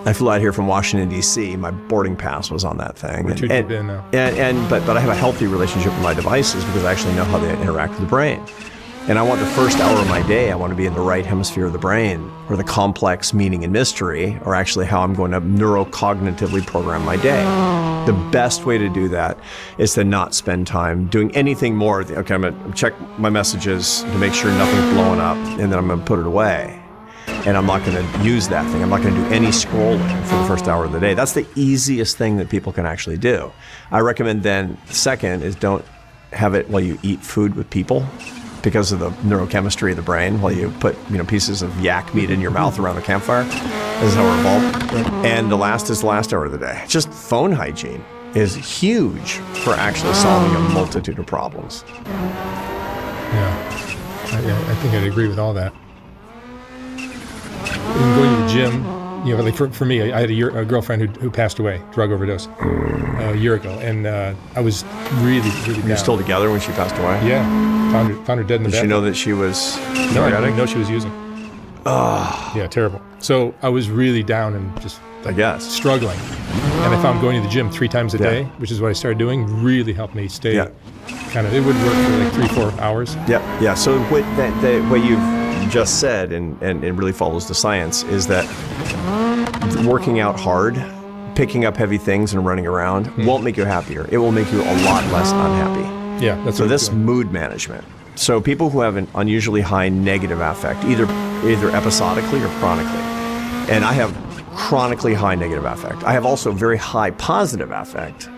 Speaker 2: I flew out here from Washington, D.C. My boarding pass was on that thing.
Speaker 3: Which you've been now.
Speaker 2: But I have a healthy relationship with my devices because I actually know how they interact with the brain. And I want the first hour of my day, I want to be in the right hemisphere of the brain, where the complex meaning and mystery are actually how I'm going to neurocognitively program my day. The best way to do that is to not spend time doing anything more. Okay, I'm going to check my messages to make sure nothing's blowing up, and then I'm going to put it away. And I'm not going to use that thing. I'm not going to do any scrolling for the first hour of the day. That's the easiest thing that people can actually do. I recommend then, second, is don't have it while you eat food with people, because of the neurochemistry of the brain, while you put pieces of yak meat in your mouth around the campfire. This is how we're evolved. And the last is the last hour of the day. Just phone hygiene is huge for actually solving a multitude of problems.
Speaker 3: Yeah, I think I'd agree with all that. And going to the gym, like for me, I had a girlfriend who passed away, drug overdose, a year ago, and I was really, really down.
Speaker 2: You're still together when she passed away?
Speaker 3: Yeah, found her dead in the bathroom.
Speaker 2: Did she know that she was
Speaker 3: No, I didn't know she was using. Oh. Yeah, terrible. So I was really down and just struggling. And I found going to the gym 3 times a day, which is what I started doing, really helped me stay kind of, it would work for like 3-4 hours.
Speaker 2: Yeah. So what you've just said, and it really follows the science, is that working out hard, picking up heavy things and running around won't make you happier. It will make you a lot less unhappy.
Speaker 3: Yeah, that's
Speaker 2: so this mood management. So people who have an unusually high negative affect, either episodically or chronically, and I have chronically high negative affect. I have also very high positive affect,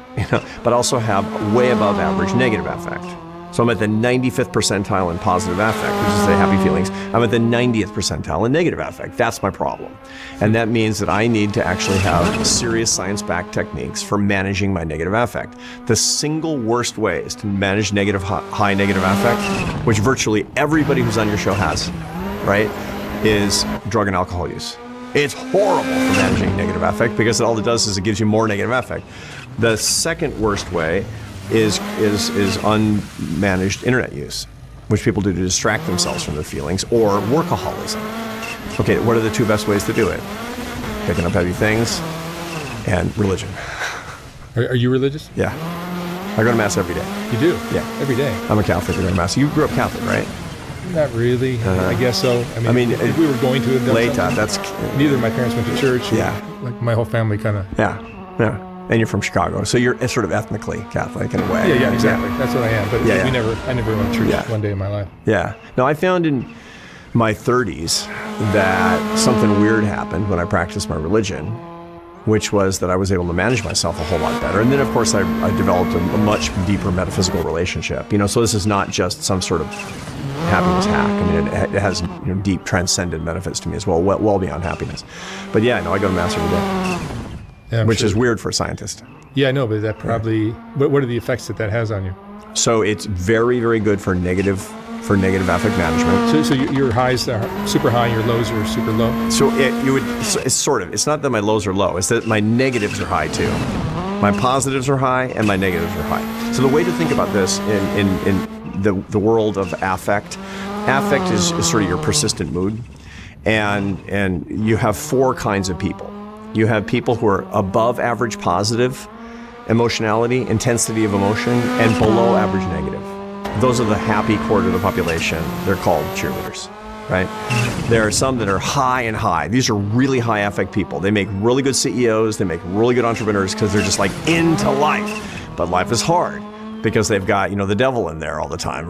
Speaker 2: but also have way above average negative affect. So I'm at the 95th percentile in positive affect, which is the happy feelings. I'm at the 90th percentile in negative affect. That's my problem. And that means that I need to actually have serious science-backed techniques for managing my negative affect. The single worst ways to manage high negative affect, which virtually everybody who's on your show has, right, is drug and alcohol use. It's horrible for managing negative affect because all it does is it gives you more negative affect. The second worst way is unmanaged internet use, which people do to distract themselves from their feelings, or workaholism. Okay, what are the two best ways to do it? Picking up heavy things and religion.
Speaker 3: Are you religious?
Speaker 2: Yeah. I go to Mass every day.
Speaker 3: You do?
Speaker 2: Yeah.
Speaker 3: Every day?
Speaker 2: I'm a Catholic. I go to Mass. You grew up Catholic, right?
Speaker 3: Not really. I guess so. I mean if we were going to have done
Speaker 2: later,
Speaker 3: something,
Speaker 2: that's...
Speaker 3: Neither of my parents went to church.
Speaker 2: Yeah.
Speaker 3: Like my whole family kind of...
Speaker 2: Yeah. And you're from Chicago, so you're sort of ethnically Catholic in a way.
Speaker 3: Yeah, exactly. That's what I am. But
Speaker 2: Yeah.
Speaker 3: I never went to church one day in my life.
Speaker 2: Yeah. Now, I found in my 30s that something weird happened when I practiced my religion, which was that I was able to manage myself a whole lot better. And then, of course, I developed a much deeper metaphysical relationship. So this is not just some sort of happiness hack. I mean, it has deep transcendent benefits to me as well beyond happiness. But yeah, no, I go to Mass every day.
Speaker 3: Yeah,
Speaker 2: which is weird for a scientist.
Speaker 3: Yeah, I know, but that probably... What are the effects that has on you?
Speaker 2: So it's very, very good for negative affect management.
Speaker 3: So your highs are super high and your lows are super low?
Speaker 2: So it's not that my lows are low, it's that my negatives are high too. My positives are high and my negatives are high. So the way to think about this in the world of affect is sort of your persistent mood. And you have four kinds of people. You have people who are above average positive emotionality, intensity of emotion, and below average negative. Those are the happy quarter of the population. They're called cheerleaders, right? There are some that are high and high. These are really high affect people. They make really good CEOs. They make really good entrepreneurs because they're just like into life. But life is hard because they've got, the devil in there all the time.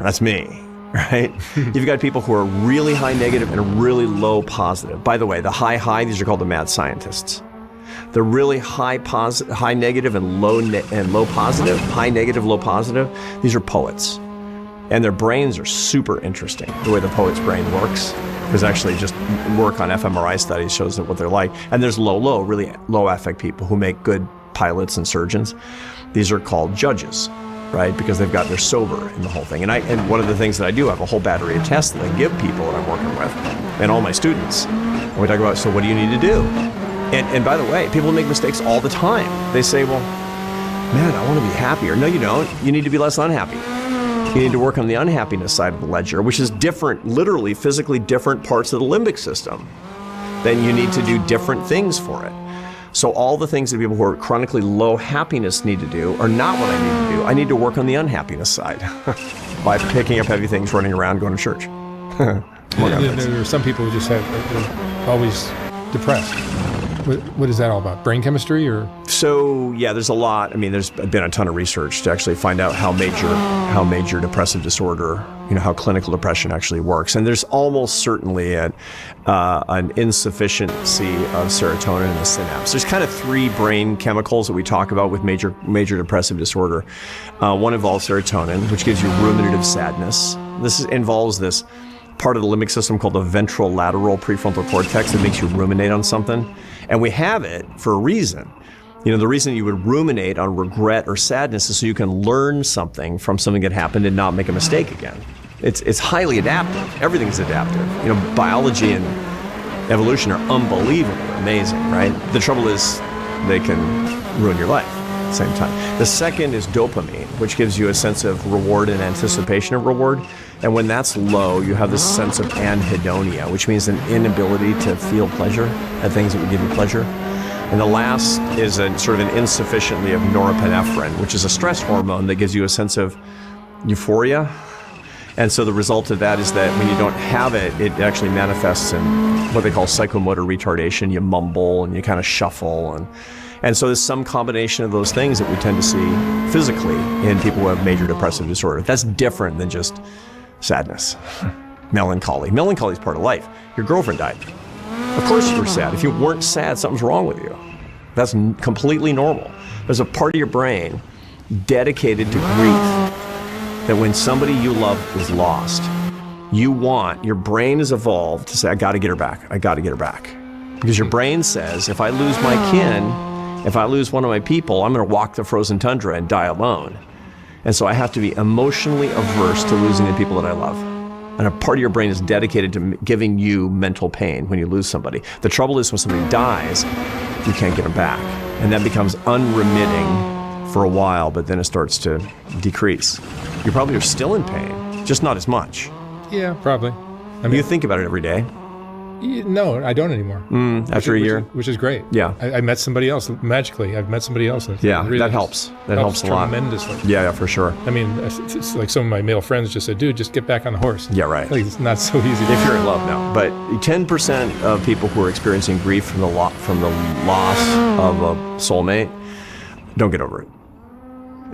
Speaker 2: That's me. Right? You've got people who are really high negative and really low positive. By the way, the high, these are called the mad scientists. The really high negative and low positive, high negative, low positive, these are poets. And their brains are super interesting, the way the poet's brain works. There's actually just work on fMRI studies shows what they're like. And there's really low affect people who make good pilots and surgeons. These are called judges. Right, because they're sober in the whole thing. And one of the things that I do, I have a whole battery of tests that I give people that I'm working with and all my students. And we talk about, so what do you need to do? And by the way, people make mistakes all the time. They say, well, man, I want to be happier. No, you don't. You need to be less unhappy. You need to work on the unhappiness side of the ledger, which is different, literally, physically different parts of the limbic system. Then you need to do different things for it. So all the things that people who are chronically low happiness need to do are not what I need to do. I need to work on the unhappiness side by picking up heavy things, running around, going to church.
Speaker 3: There are some people who just are always depressed. What is that all about? Brain chemistry or?
Speaker 2: So yeah, there's a lot. I mean, there's been a ton of research to actually find out how major depressive disorder, how clinical depression actually works. And there's almost certainly an insufficiency of serotonin in the synapse. There's kind of three brain chemicals that we talk about with major depressive disorder. One involves serotonin, which gives you ruminative sadness. This involves this part of the limbic system called the ventrolateral prefrontal cortex that makes you ruminate on something. And we have it for a reason. The reason you would ruminate on regret or sadness is so you can learn something from something that happened and not make a mistake again. It's highly adaptive. Everything's adaptive. Biology and evolution are unbelievably amazing, right? The trouble is they can ruin your life at the same time. The second is dopamine, which gives you a sense of reward and anticipation of reward. And when that's low, you have this sense of anhedonia, which means an inability to feel pleasure at things that would give you pleasure. And the last is a sort of an insufficiency of norepinephrine, which is a stress hormone that gives you a sense of euphoria. And so the result of that is that when you don't have it, it actually manifests in what they call psychomotor retardation. You mumble and you kind of shuffle. And so there's some combination of those things that we tend to see physically in people who have major depressive disorder. That's different than just sadness, melancholy. Melancholy is part of life. Your girlfriend died. Of course you were sad. If you weren't sad, something's wrong with you. That's completely normal. There's a part of your brain dedicated to grief, that when somebody you love is lost, your brain has evolved to say, I got to get her back. I got to get her back. Because your brain says, if I lose my kin, if I lose one of my people, I'm going to walk the frozen tundra and die alone. And so I have to be emotionally averse to losing the people that I love. And a part of your brain is dedicated to giving you mental pain when you lose somebody. The trouble is when somebody dies, you can't get them back. And that becomes unremitting for a while, but then it starts to decrease. You probably are still in pain, just not as much.
Speaker 3: Yeah, probably. I mean,
Speaker 2: You think about it every day.
Speaker 3: no, I don't anymore.
Speaker 2: After a year?
Speaker 3: Which is great.
Speaker 2: Yeah.
Speaker 3: I met somebody else magically. I've met somebody else.
Speaker 2: Yeah, that helps. That helps a lot.
Speaker 3: Tremendously.
Speaker 2: Yeah, for sure.
Speaker 3: I mean, it's like some of my male friends just said, dude, just get back on the horse.
Speaker 2: Yeah, right.
Speaker 3: Like, it's not so easy.
Speaker 2: If you're in love now. But 10% of people who are experiencing grief from the loss of a soulmate don't get over it.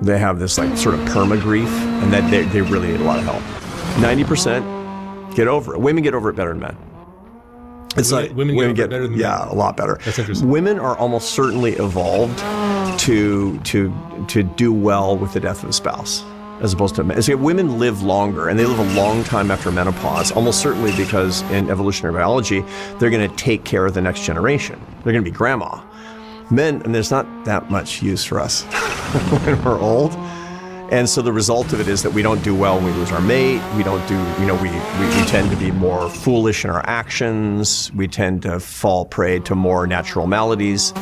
Speaker 2: They have this like sort of perma grief, and that they really need a lot of help. 90% get over it. Women get over it better than men. It's
Speaker 3: Women get over it better than men?
Speaker 2: Yeah, a lot better.
Speaker 3: That's interesting.
Speaker 2: Women are almost certainly evolved to do well with the death of a spouse, as opposed to men. So women live longer, and they live a long time after menopause, almost certainly because in evolutionary biology, they're going to take care of the next generation. They're going to be grandma. Men, and there's not that much use for us when we're old. And so the result of it is that we don't do well when we lose our mate. We don't do, we tend to be more foolish in our actions. We tend to fall prey to more natural maladies,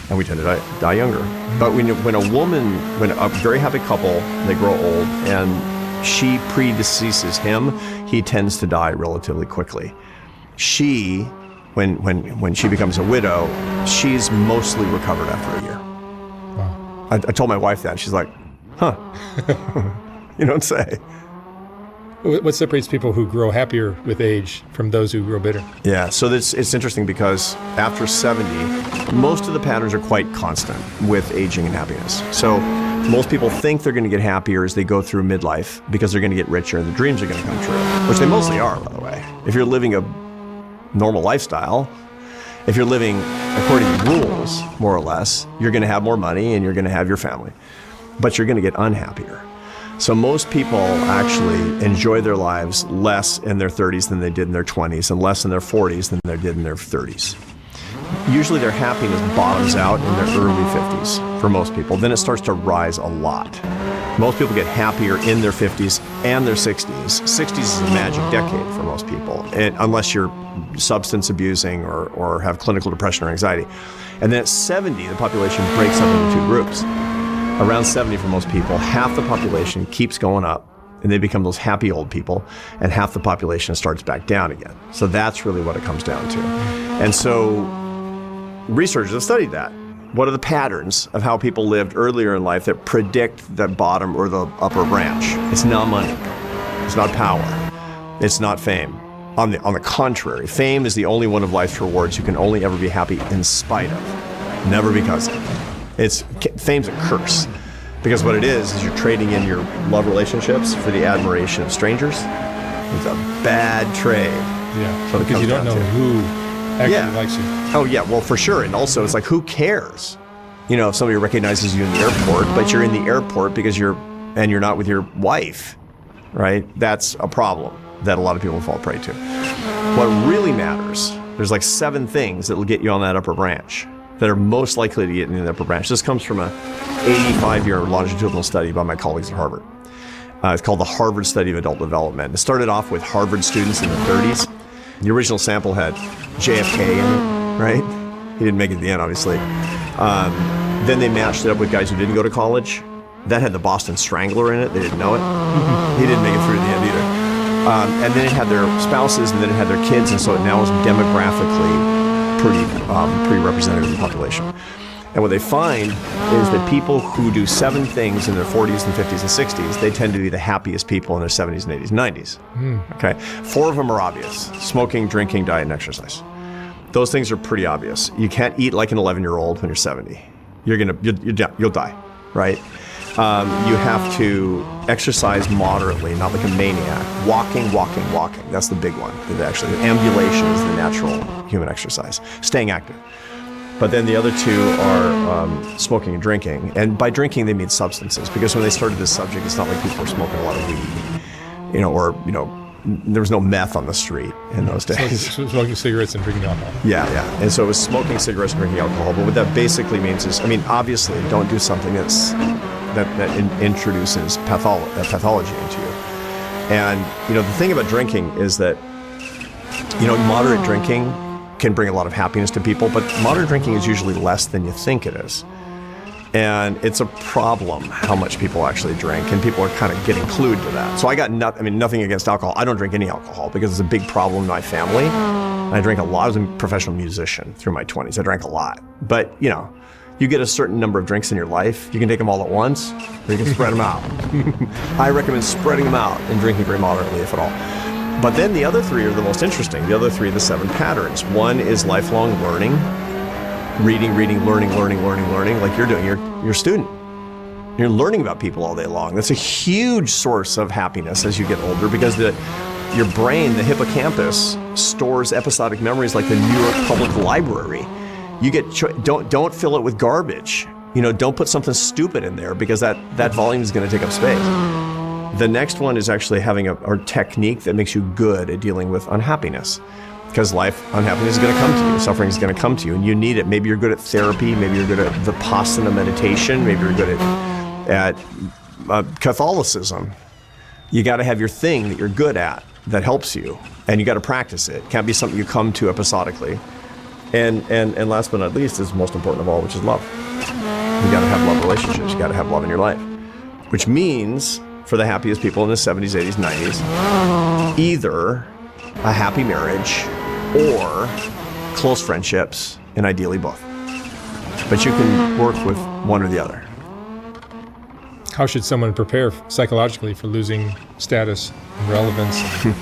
Speaker 2: and we tend to die younger. But when a very happy couple, they grow old, and she predeceases him, he tends to die relatively quickly. She, when she becomes a widow, she's mostly recovered after a year.
Speaker 3: Wow.
Speaker 2: I told my wife that. She's like, huh. You don't say.
Speaker 3: What separates people who grow happier with age from those who grow bitter?
Speaker 2: Yeah, so it's interesting because after 70, most of the patterns are quite constant with aging and happiness. So most people think they're going to get happier as they go through midlife because they're going to get richer and the dreams are going to come true, which they mostly are, by the way. If you're living a normal lifestyle, if you're living according to rules, more or less, you're going to have more money and you're going to have your family, but you're going to get unhappier. So most people actually enjoy their lives less in their 30s than they did in their 20s, and less in their 40s than they did in their 30s. Usually their happiness bottoms out in their early 50s for most people. Then it starts to rise a lot. Most people get happier in their 50s and their 60s. 60s is a magic decade for most people, unless you're substance abusing or have clinical depression or anxiety. And then at 70, the population breaks up into two groups. Around 70 for most people, half the population keeps going up, and they become those happy old people, and half the population starts back down again. So that's really what it comes down to. And so researchers have studied that. What are the patterns of how people lived earlier in life that predict the bottom or the upper branch? It's not money. It's not power. It's not fame. On the contrary, fame is the only one of life's rewards you can only ever be happy in spite of, never because of. Fame's a curse, because what it is you're trading in your love relationships for the admiration of strangers. It's a bad trade.
Speaker 3: Yeah, because you don't know who actually likes you.
Speaker 2: Oh yeah, well for sure. And also it's like, who cares? If somebody recognizes you in the airport, but you're in the airport because you're not with your wife, right? That's a problem that a lot of people fall prey to. What really matters, there's like 7 things that will get you on that upper branch, that are most likely to get in the upper branch. This comes from a 85-year longitudinal study by my colleagues at Harvard. It's called the Harvard Study of Adult Development. It started off with Harvard students in the 30s. The original sample had JFK in it, right? He didn't make it to the end, obviously. Then they matched it up with guys who didn't go to college. That had the Boston Strangler in it. They didn't know it. He didn't make it through to the end either. And then it had their spouses, and then it had their kids, and so it now is demographically pretty representative of the population. And what they find is that people who do 7 things in their 40s and 50s and 60s, they tend to be the happiest people in their 70s and 80s and 90s. Okay, 4 of them are obvious: smoking, drinking, diet, and exercise. Those things are pretty obvious. You can't eat like an 11-year-old when you're 70. You'll die, right? You have to exercise moderately, not like a maniac. Walking. That's the big one. Actually, ambulation is the natural human exercise. Staying active. But then the other two are smoking and drinking. And by drinking, they mean substances. Because when they started this subject, it's not like people were smoking a lot of weed, there was no meth on the street in those days.
Speaker 3: So smoking cigarettes and drinking alcohol.
Speaker 2: Yeah. And so it was smoking cigarettes and drinking alcohol. But what that basically means is, obviously, don't do something that introduces pathology into you. And, the thing about drinking is that, moderate drinking can bring a lot of happiness to people, but moderate drinking is usually less than you think it is. And it's a problem how much people actually drink, and people are kind of getting clued to that. So I got nothing against alcohol. I don't drink any alcohol because it's a big problem in my family. I drank a lot. I was a professional musician through my 20s. I drank a lot. But, you get a certain number of drinks in your life. You can take them all at once, or you can spread them out. I recommend spreading them out and drinking very moderately, if at all. But then the other three are the most interesting. The other three are the 7 patterns. One is lifelong learning. Reading, learning, like you're doing. You're a student. You're learning about people all day long. That's a huge source of happiness as you get older, because your brain, the hippocampus, stores episodic memories like the New York Public Library. Don't fill it with garbage. Don't put something stupid in there, because that volume is going to take up space. The next one is actually having a technique that makes you good at dealing with unhappiness. Because unhappiness is going to come to you, suffering is going to come to you, and you need it. Maybe you're good at therapy, maybe you're good at Vipassana meditation, maybe you're good at Catholicism. You got to have your thing that you're good at that helps you, and you got to practice it. It can't be something you come to episodically. And last but not least is most important of all, which is love. You got to have love relationships. You got to have love in your life, which means for the happiest people in the 70s, 80s, 90s, either a happy marriage or close friendships, and ideally both. But you can work with one or the other.
Speaker 3: How should someone prepare psychologically for losing status and relevance and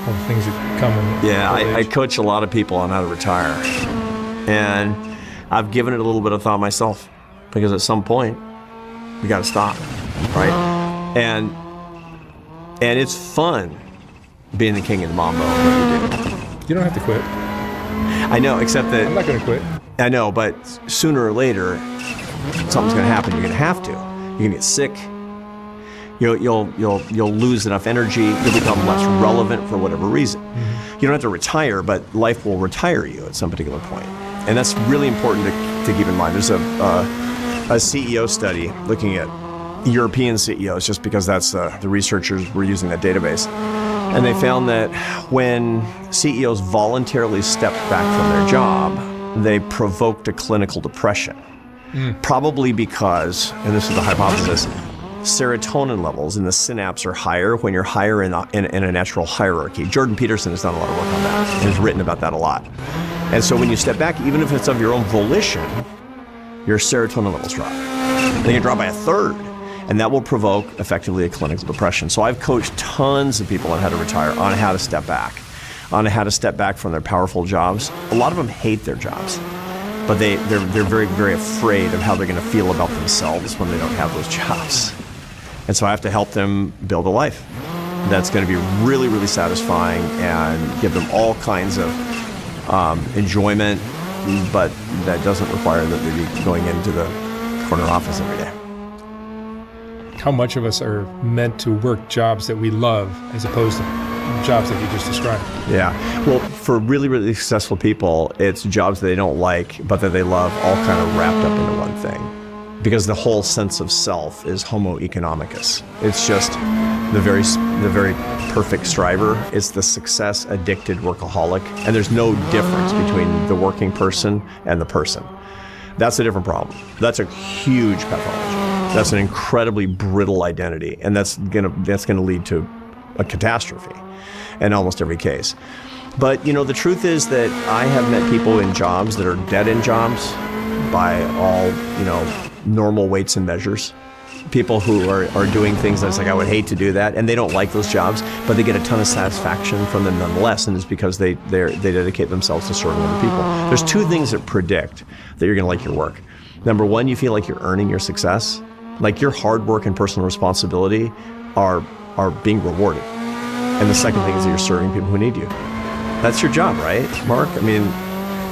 Speaker 3: all the things that come in?
Speaker 2: Yeah, I coach a lot of people on how to retire. And I've given it a little bit of thought myself, because at some point, we got to stop, right? And it's fun being the king of the mambo.
Speaker 3: You don't have to quit.
Speaker 2: I know, except that
Speaker 3: I'm not going to quit.
Speaker 2: I know, but sooner or later, something's going to happen. You're going to have to. You're going to get sick. You'll lose enough energy. You'll become less relevant for whatever reason. Mm-hmm. You don't have to retire, but life will retire you at some particular point. And that's really important to keep in mind. There's a CEO study looking at European CEOs, just because that's the researchers were using that database. And they found that when CEOs voluntarily stepped back from their job, they provoked a clinical depression. Probably because, and this is the hypothesis, serotonin levels in the synapse are higher when you're higher in a natural hierarchy. Jordan Peterson has done a lot of work on that and has written about that a lot. And so when you step back, even if it's of your own volition, your serotonin levels drop. They can drop by 1/3. And that will provoke, effectively, a clinical depression. So I've coached tons of people on how to retire, on how to step back, from their powerful jobs. A lot of them hate their jobs, but they're very, very afraid of how they're going to feel about themselves when they don't have those jobs. And so I have to help them build a life that's going to be really, really satisfying and give them all kinds of enjoyment, but that doesn't require that they be going into the corner office every day.
Speaker 3: How much of us are meant to work jobs that we love as opposed to jobs that you just described?
Speaker 2: Yeah. Well, for really, really successful people, it's jobs that they don't like, but that they love, all kind of wrapped up into one thing. Because the whole sense of self is homo economicus. It's just the very perfect striver. It's the success-addicted workaholic. And there's no difference between the working person and the person. That's a different problem. That's a huge pathology. That's an incredibly brittle identity, and that's gonna lead to a catastrophe in almost every case. But the truth is that I have met people in jobs that are dead-end jobs by all normal weights and measures. People who are doing things that's like, I would hate to do that, and they don't like those jobs, but they get a ton of satisfaction from them nonetheless, and it's because they dedicate themselves to serving other people. There's 2 things that predict that you're gonna like your work. Number 1, you feel like you're earning your success. Like your hard work and personal responsibility are being rewarded. And the second thing is that you're serving people who need you. That's your job, right, Mark? I mean,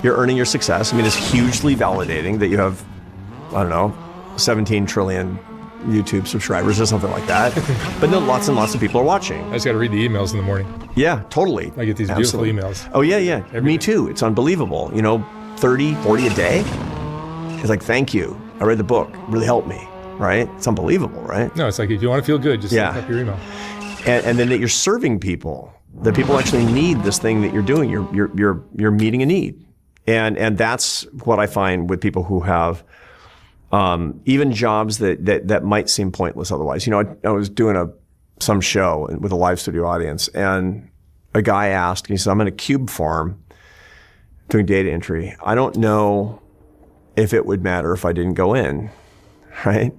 Speaker 2: you're earning your success. I mean, it's hugely validating that you have, I don't know, 17 trillion YouTube subscribers or something like that. But no, lots and lots of people are watching.
Speaker 3: I just got to read the emails in the morning.
Speaker 2: Yeah, totally.
Speaker 3: I get these
Speaker 2: Absolutely.
Speaker 3: beautiful emails.
Speaker 2: Oh, yeah. Me too. It's unbelievable. 30, 40 a day. It's like, thank you. I read the book. It really helped me, right? It's unbelievable, right?
Speaker 3: No, it's like if you want to feel good, just look up your email.
Speaker 2: And then that you're serving people, that people actually need this thing that you're doing. You're meeting a need. And that's what I find with people who have even jobs that might seem pointless otherwise. I was doing some show with a live studio audience, and a guy asked, he said, I'm in a cube farm doing data entry. I don't know if it would matter if I didn't go in, right?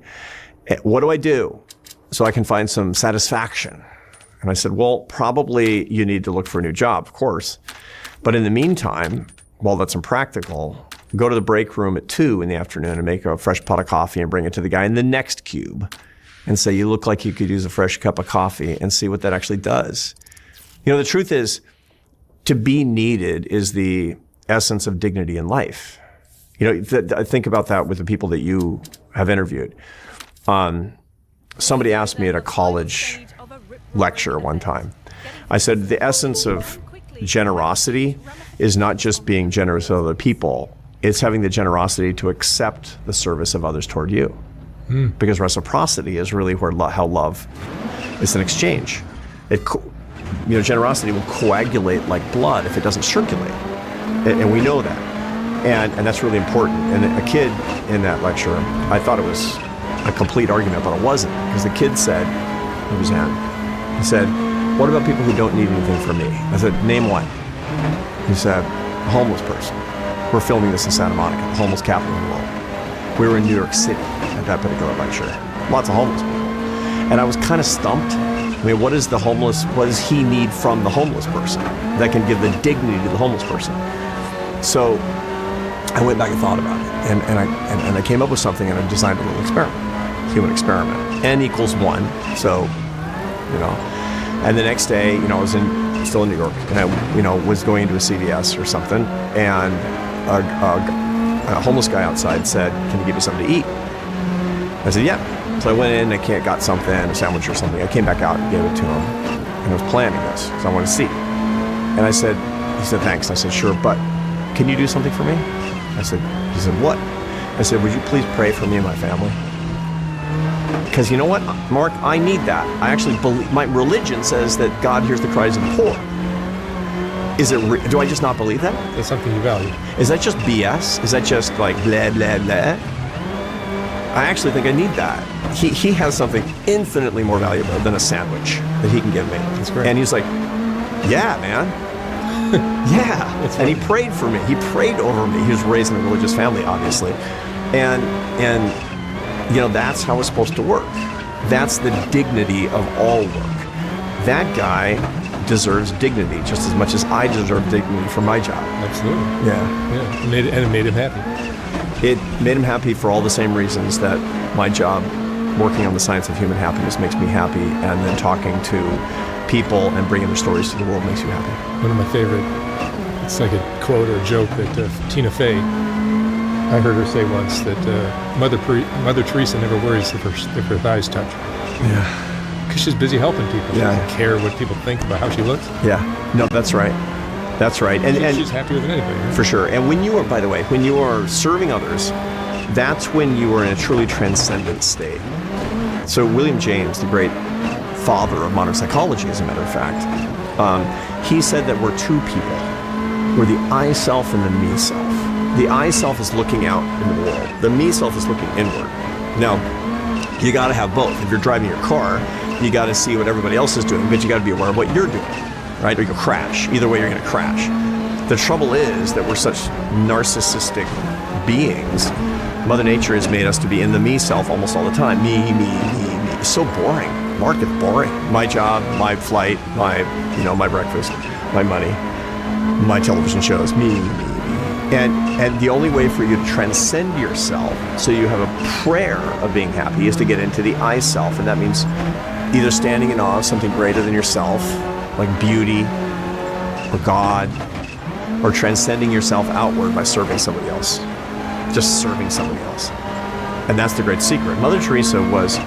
Speaker 2: What do I do so I can find some satisfaction? And I said, well, probably you need to look for a new job, of course. But in the meantime, while that's impractical, go to the break room at 2 in the afternoon and make a fresh pot of coffee and bring it to the guy in the next cube and say, you look like you could use a fresh cup of coffee, and see what that actually does. The truth is, to be needed is the essence of dignity in life. I think about that with the people that you have interviewed. Somebody asked me at a college lecture one time, I said, the essence of generosity is not just being generous with other people, it's having the generosity to accept the service of others toward you. Because reciprocity is really how love is an exchange. Generosity will coagulate like blood if it doesn't circulate. And we know that. And that's really important. And a kid in that lecture, I thought it was a complete argument, but it wasn't. Because the kid said, he was in. He said, what about people who don't need anything from me? I said, name one. He said, a homeless person. We're filming this in Santa Monica, the homeless capital of the world. We were in New York City at that particular lecture. Lots of homeless people. And I was kind of stumped. I mean, what does he need from the homeless person that can give the dignity to the homeless person? So I went back and thought about it. And I came up with something, and I designed a little experiment, human experiment. N equals 1, so, And the next day, I was still in New York, and I, was going into a CVS or something, and a homeless guy outside said, "Can you give me something to eat?" I said, "Yeah." So I went in, I got something, a sandwich or something. I came back out and gave it to him, and I was planning this because I wanted to see. And he said, "Thanks." I said, "Sure, but can you do something for me?" He said, "What?" I said, "Would you please pray for me and my family?" Because you know what, Mark, I need that. I actually believe, my religion says that God hears the cries of the poor. Do I just not believe that?
Speaker 3: That's something you value.
Speaker 2: Is that just BS? Is that just like blah, blah, blah? I actually think I need that. He has something infinitely more valuable than a sandwich that he can give me.
Speaker 3: That's great.
Speaker 2: And he's like, yeah, man. Yeah. And he prayed for me. He prayed over me. He was raised in a religious family, obviously. And that's how it's supposed to work. That's the dignity of all work. That guy deserves dignity just as much as I deserve dignity for my job.
Speaker 3: Absolutely.
Speaker 2: Yeah.
Speaker 3: It made him happy.
Speaker 2: It made him happy for all the same reasons that my job, working on the science of human happiness, makes me happy, and then talking to people and bringing their stories to the world makes you happy.
Speaker 3: One of my favorite, it's like a quote or a joke that Tina Fey, I heard her say once that Mother Teresa never worries if her thighs touch.
Speaker 2: Yeah.
Speaker 3: Because she's busy helping people. She doesn't care what people think about how she looks.
Speaker 2: Yeah. No, that's right. That's right. And
Speaker 3: she's happier than anybody. Right?
Speaker 2: For sure. And when you are serving others, that's when you are in a truly transcendent state. So William James, the great father of modern psychology, as a matter of fact, he said that we're two people. We're the I self and the me self. The I self is looking out in the world. The me self is looking inward. Now, you got to have both. If you're driving your car, you got to see what everybody else is doing, but you got to be aware of what you're doing, right? Or you'll crash. Either way, you're going to crash. The trouble is that we're such narcissistic beings. Mother Nature has made us to be in the me self almost all the time. Me. It's so boring. Mark, it's boring. My job, my flight, my breakfast, my money, my television shows. Me. And the only way for you to transcend yourself, so you have a prayer of being happy, is to get into the I self. And that means either standing in awe of something greater than yourself, like beauty or God, or transcending yourself outward by serving somebody else, just serving somebody else. And that's the great secret. Mother Teresa was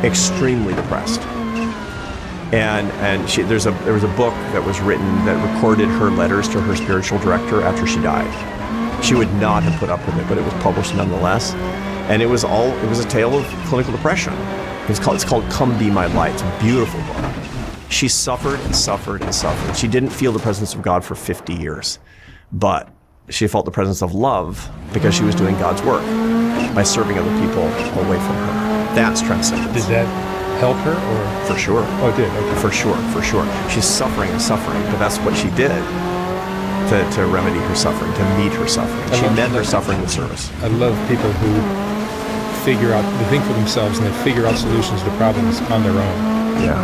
Speaker 2: extremely depressed. And there was a book that was written that recorded her letters to her spiritual director after she died. She would not have put up with it, but it was published nonetheless. And it was a tale of clinical depression. It's called Come Be My Light. It's a beautiful book. She suffered and suffered and suffered. She didn't feel the presence of God for 50 years, but she felt the presence of love because she was doing God's work by serving other people away from her. That's transcendence.
Speaker 3: Did that help her, or?
Speaker 2: For sure.
Speaker 3: Oh, it did. Okay.
Speaker 2: For sure. She's suffering and suffering, but that's what she did to remedy her suffering, to meet her suffering. She met her suffering with service.
Speaker 3: I love people who they think for themselves and they figure out solutions to problems on their own.
Speaker 2: Yeah.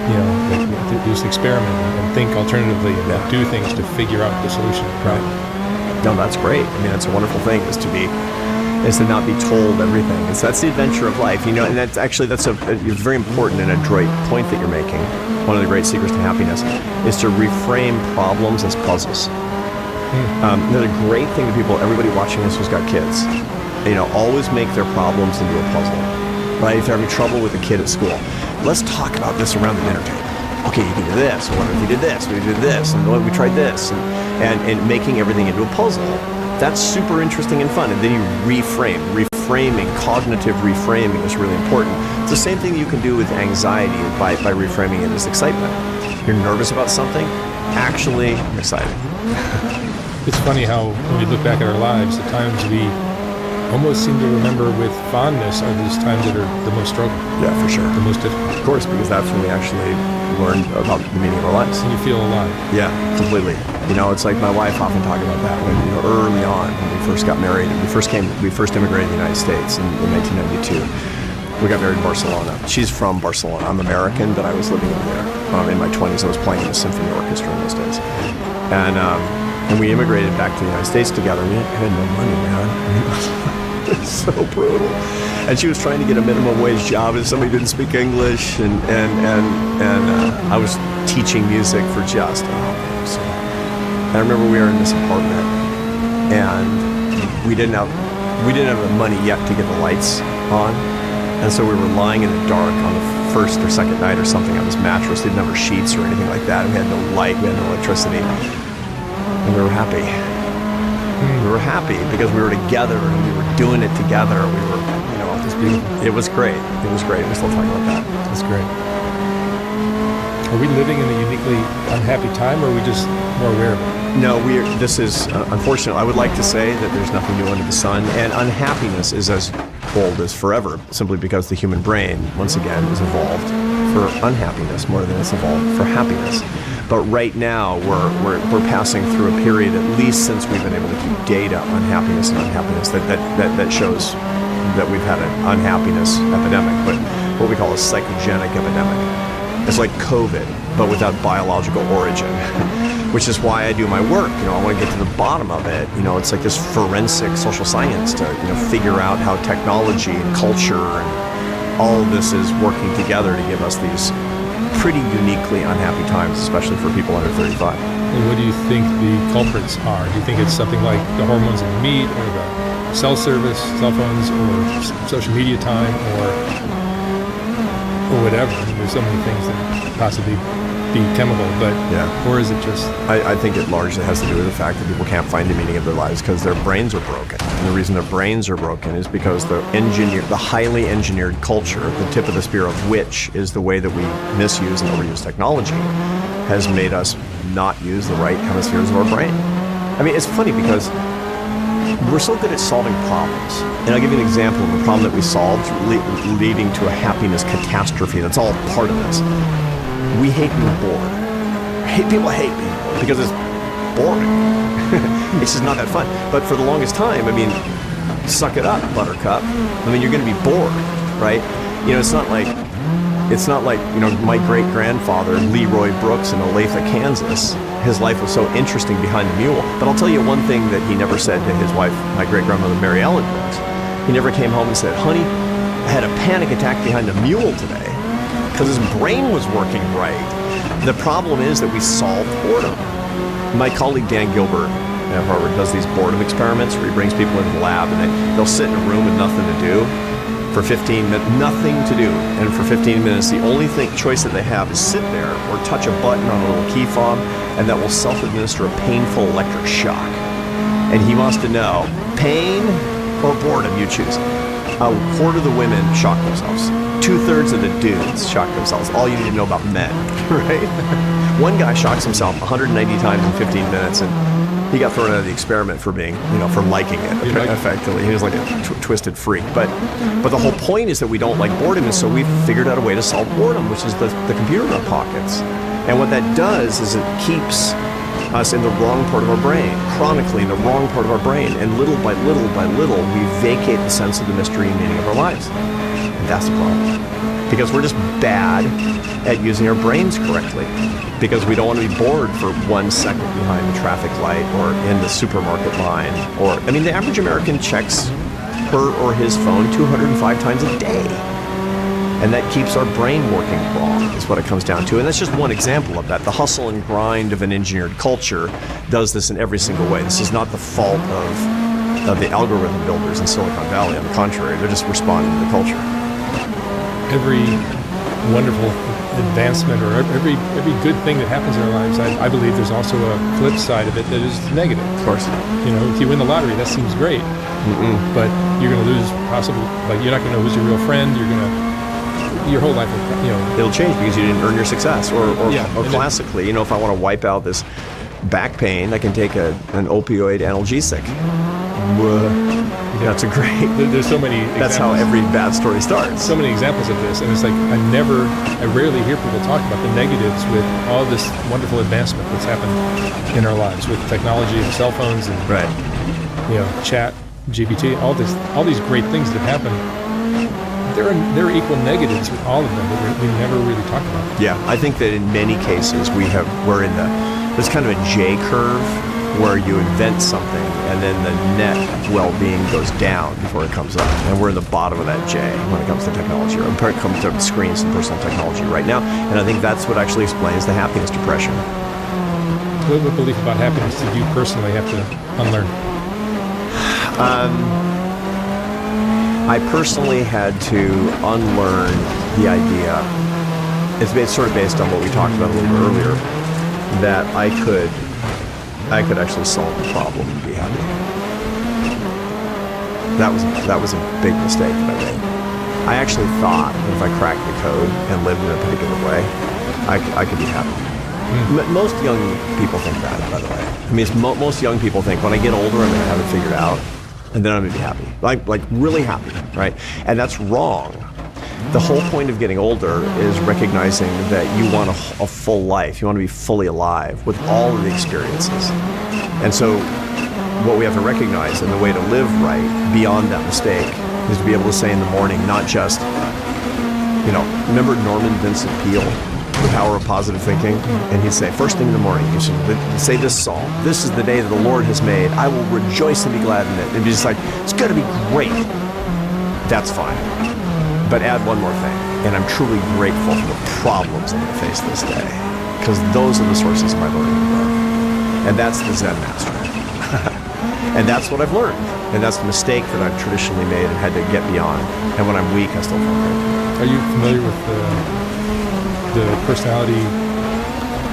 Speaker 3: They just experiment and think alternatively and do things to figure out the solution to the problem.
Speaker 2: No, that's great. I mean, that's a wonderful thing, is to not be told everything. That's the adventure of life, and that's a very important and adroit point that you're making. One of the great secrets to happiness is to reframe problems as puzzles. Another great thing to people, everybody watching this who's got kids, always make their problems into a puzzle, right? If they're having trouble with a kid at school, let's talk about this around the dinner table. Okay, you can do this. What if you did this? We did this, and we tried this, and making everything into a puzzle. That's super interesting and fun. And then you reframing, cognitive reframing is really important. It's the same thing you can do with anxiety by reframing it as excitement. You're nervous about something, actually excited.
Speaker 3: It's funny how when we look back at our lives, the times we almost seem to remember with fondness are those times that are the most struggle.
Speaker 2: Yeah, for sure.
Speaker 3: The most difficult.
Speaker 2: Of course, because that's when we actually learn about the meaning of our lives.
Speaker 3: And you feel alive.
Speaker 2: Yeah, completely. It's like my wife often talked about that when, early on when we first got married and we first immigrated to the United States in 1992. We got married in Barcelona. She's from Barcelona. I'm American, but I was living over there. In my 20s, I was playing in a symphony orchestra in those days. And we immigrated back to the United States together. We had no money, man. It was so brutal. And she was trying to get a minimum wage job, and somebody didn't speak English, and I was teaching music for just. I remember we were in this apartment, and we didn't have the money yet to get the lights on, and so we were lying in the dark on the first or second night or something on this mattress. Didn't have our sheets or anything like that. We had no light. We had no electricity, and we were happy. We were happy because we were together and we were doing it together. We were, it was beautiful. It was great. It was great. We still talk about that.
Speaker 3: That's great. Are we living in a uniquely unhappy time, or are we just more aware of it?
Speaker 2: No, this is, unfortunate. I would like to say that there's nothing new under the sun, and unhappiness is as old as forever, simply because the human brain, once again, is evolved for unhappiness more than it's evolved for happiness. But right now, we're passing through a period, at least since we've been able to keep data on happiness and unhappiness, that shows that we've had an unhappiness epidemic, but what we call a psychogenic epidemic. It's like COVID, but without biological origin, which is why I do my work. I want to get to the bottom of it. It's like this forensic social science to, figure out how technology and culture and all of this is working together to give us these pretty uniquely unhappy times, especially for people under 35.
Speaker 3: And what do you think the culprits are? Do you think it's something like the hormones in the meat, or the cell service, cell phones, or social media time, or whatever? There's so many things that possibly be chemical, but or is it just?
Speaker 2: I think it largely has to do with the fact that people can't find the meaning of their lives because their brains are broken. And the reason their brains are broken is because the highly engineered culture, the tip of the spear of which is the way that we misuse and overuse technology, has made us not use the right hemispheres of our brain. I mean, it's funny because we're so good at solving problems. And I'll give you an example of a problem that we solved leading to a happiness catastrophe. That's all part of this. We hate being bored. People hate being bored because it's boring. It's just not that fun. But for the longest time, suck it up, buttercup. You're going to be bored, right? It's not like it's not like, my great-grandfather, Leroy Brooks in Olathe, Kansas, his life was so interesting behind the mule. But I'll tell you one thing that he never said to his wife, my great-grandmother, Mary Ellen Brooks. He never came home and said, honey, I had a panic attack behind the mule today because his brain was working right. The problem is that we solved boredom. My colleague Dan Gilbert at Harvard does these boredom experiments where he brings people into the lab and they'll sit in a room with nothing to do for 15 minutes, nothing to do. And for 15 minutes, the only choice that they have is sit there or touch a button on a little key fob, and that will self-administer a painful electric shock. And he wants to know, pain or boredom, you choose. A quarter of the women shock themselves. 2/3 of the dudes shock themselves. All you need to know about men, right? One guy shocks himself 190 times in 15 minutes, and he got thrown out of the experiment for being, for liking it, effectively. He was like a twisted freak. But the whole point is that we don't like boredom, and so we've figured out a way to solve boredom, which is the computer in our pockets. And what that does is it keeps us in the wrong part of our brain, chronically in the wrong part of our brain, and little by little, we vacate the sense of the mystery and meaning of our lives. And that's the problem. Because we're just bad at using our brains correctly. Because we don't want to be bored for 1 second behind the traffic light or in the supermarket line. The average American checks her or his phone 205 times a day. And that keeps our brain working wrong, is what it comes down to. And that's just one example of that. The hustle and grind of an engineered culture does this in every single way. This is not the fault of the algorithm builders in Silicon Valley. On the contrary, they're just responding to the culture.
Speaker 3: Every wonderful advancement or every good thing that happens in our lives, I believe there's also a flip side of it that is negative.
Speaker 2: Of course.
Speaker 3: If you win the lottery, that seems great. But you're going to lose you're not going to lose your real friend. Your whole life will,
Speaker 2: It'll change because you didn't earn your success. Or classically, if I want to wipe out this back pain, I can take an opioid analgesic. That's a great.
Speaker 3: There's so many examples.
Speaker 2: That's how every bad story starts.
Speaker 3: So many examples of this, and it's like I rarely hear people talk about the negatives with all this wonderful advancement that's happened in our lives with technology and cell phones and chat, GPT, all these great things that happen. There are equal negatives with all of them that we never really talk about.
Speaker 2: Yeah, I think that in many cases we're in there's kind of a J curve where you invent something and then the net well-being goes down before it comes up. And we're in the bottom of that J when it comes to technology, or when it comes to screens and personal technology right now. And I think that's what actually explains the happiness depression.
Speaker 3: What belief about happiness did you personally have to unlearn?
Speaker 2: I personally had to unlearn the idea, it's sort of based on what we talked about a little bit earlier, that I could actually solve the problem and be happy. That was a big mistake that I made. I actually thought that if I cracked the code and lived in a particular way, I could be happy. Most young people think that, by the way. Most young people think, when I get older, I'm going to have it figured out, and then I'm going to be happy. Like really happy, right? And that's wrong. The whole point of getting older is recognizing that you want a full life. You want to be fully alive with all of the experiences. And so what we have to recognize, and the way to live right beyond that mistake, is to be able to say in the morning, not just, remember Norman Vincent Peale, The Power of Positive Thinking? And he'd say, first thing in the morning, you should say this psalm: this is the day that the Lord has made. I will rejoice and be glad in it. And be just like, it's going to be great. That's fine. But add one more thing, and I'm truly grateful for the problems I'm going to face this day, because those are the sources of my learning and growth. And that's the Zen master. And that's what I've learned. And that's the mistake that I've traditionally made and had to get beyond. And when I'm weak, I still feel great.
Speaker 3: Are you familiar with the personality,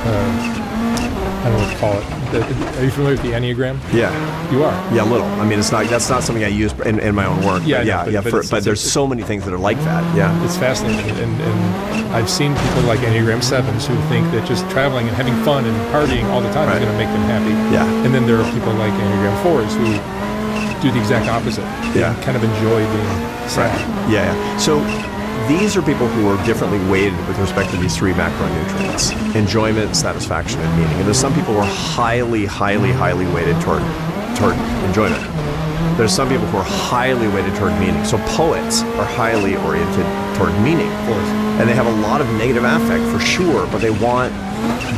Speaker 3: I don't know what to call it. Are you familiar with the Enneagram?
Speaker 2: Yeah.
Speaker 3: You are?
Speaker 2: Yeah, a little. I mean, that's not something I use in my own work.
Speaker 3: Yeah,
Speaker 2: but there's so many things that are like that. Yeah.
Speaker 3: It's fascinating. And I've seen people like Enneagram 7s who think that just traveling and having fun and partying all the time is going to make them happy.
Speaker 2: Yeah.
Speaker 3: And then there are people like Enneagram 4s who do the exact opposite.
Speaker 2: Yeah.
Speaker 3: They kind of enjoy being sad.
Speaker 2: Right. Yeah. So these are people who are differently weighted with respect to these three macronutrients: enjoyment, satisfaction, and meaning. And there's some people who are highly, highly, highly weighted toward enjoyment. There's some people who are highly weighted toward meaning. So poets are highly oriented toward meaning.
Speaker 3: Of course.
Speaker 2: And they have a lot of negative affect for sure, but they want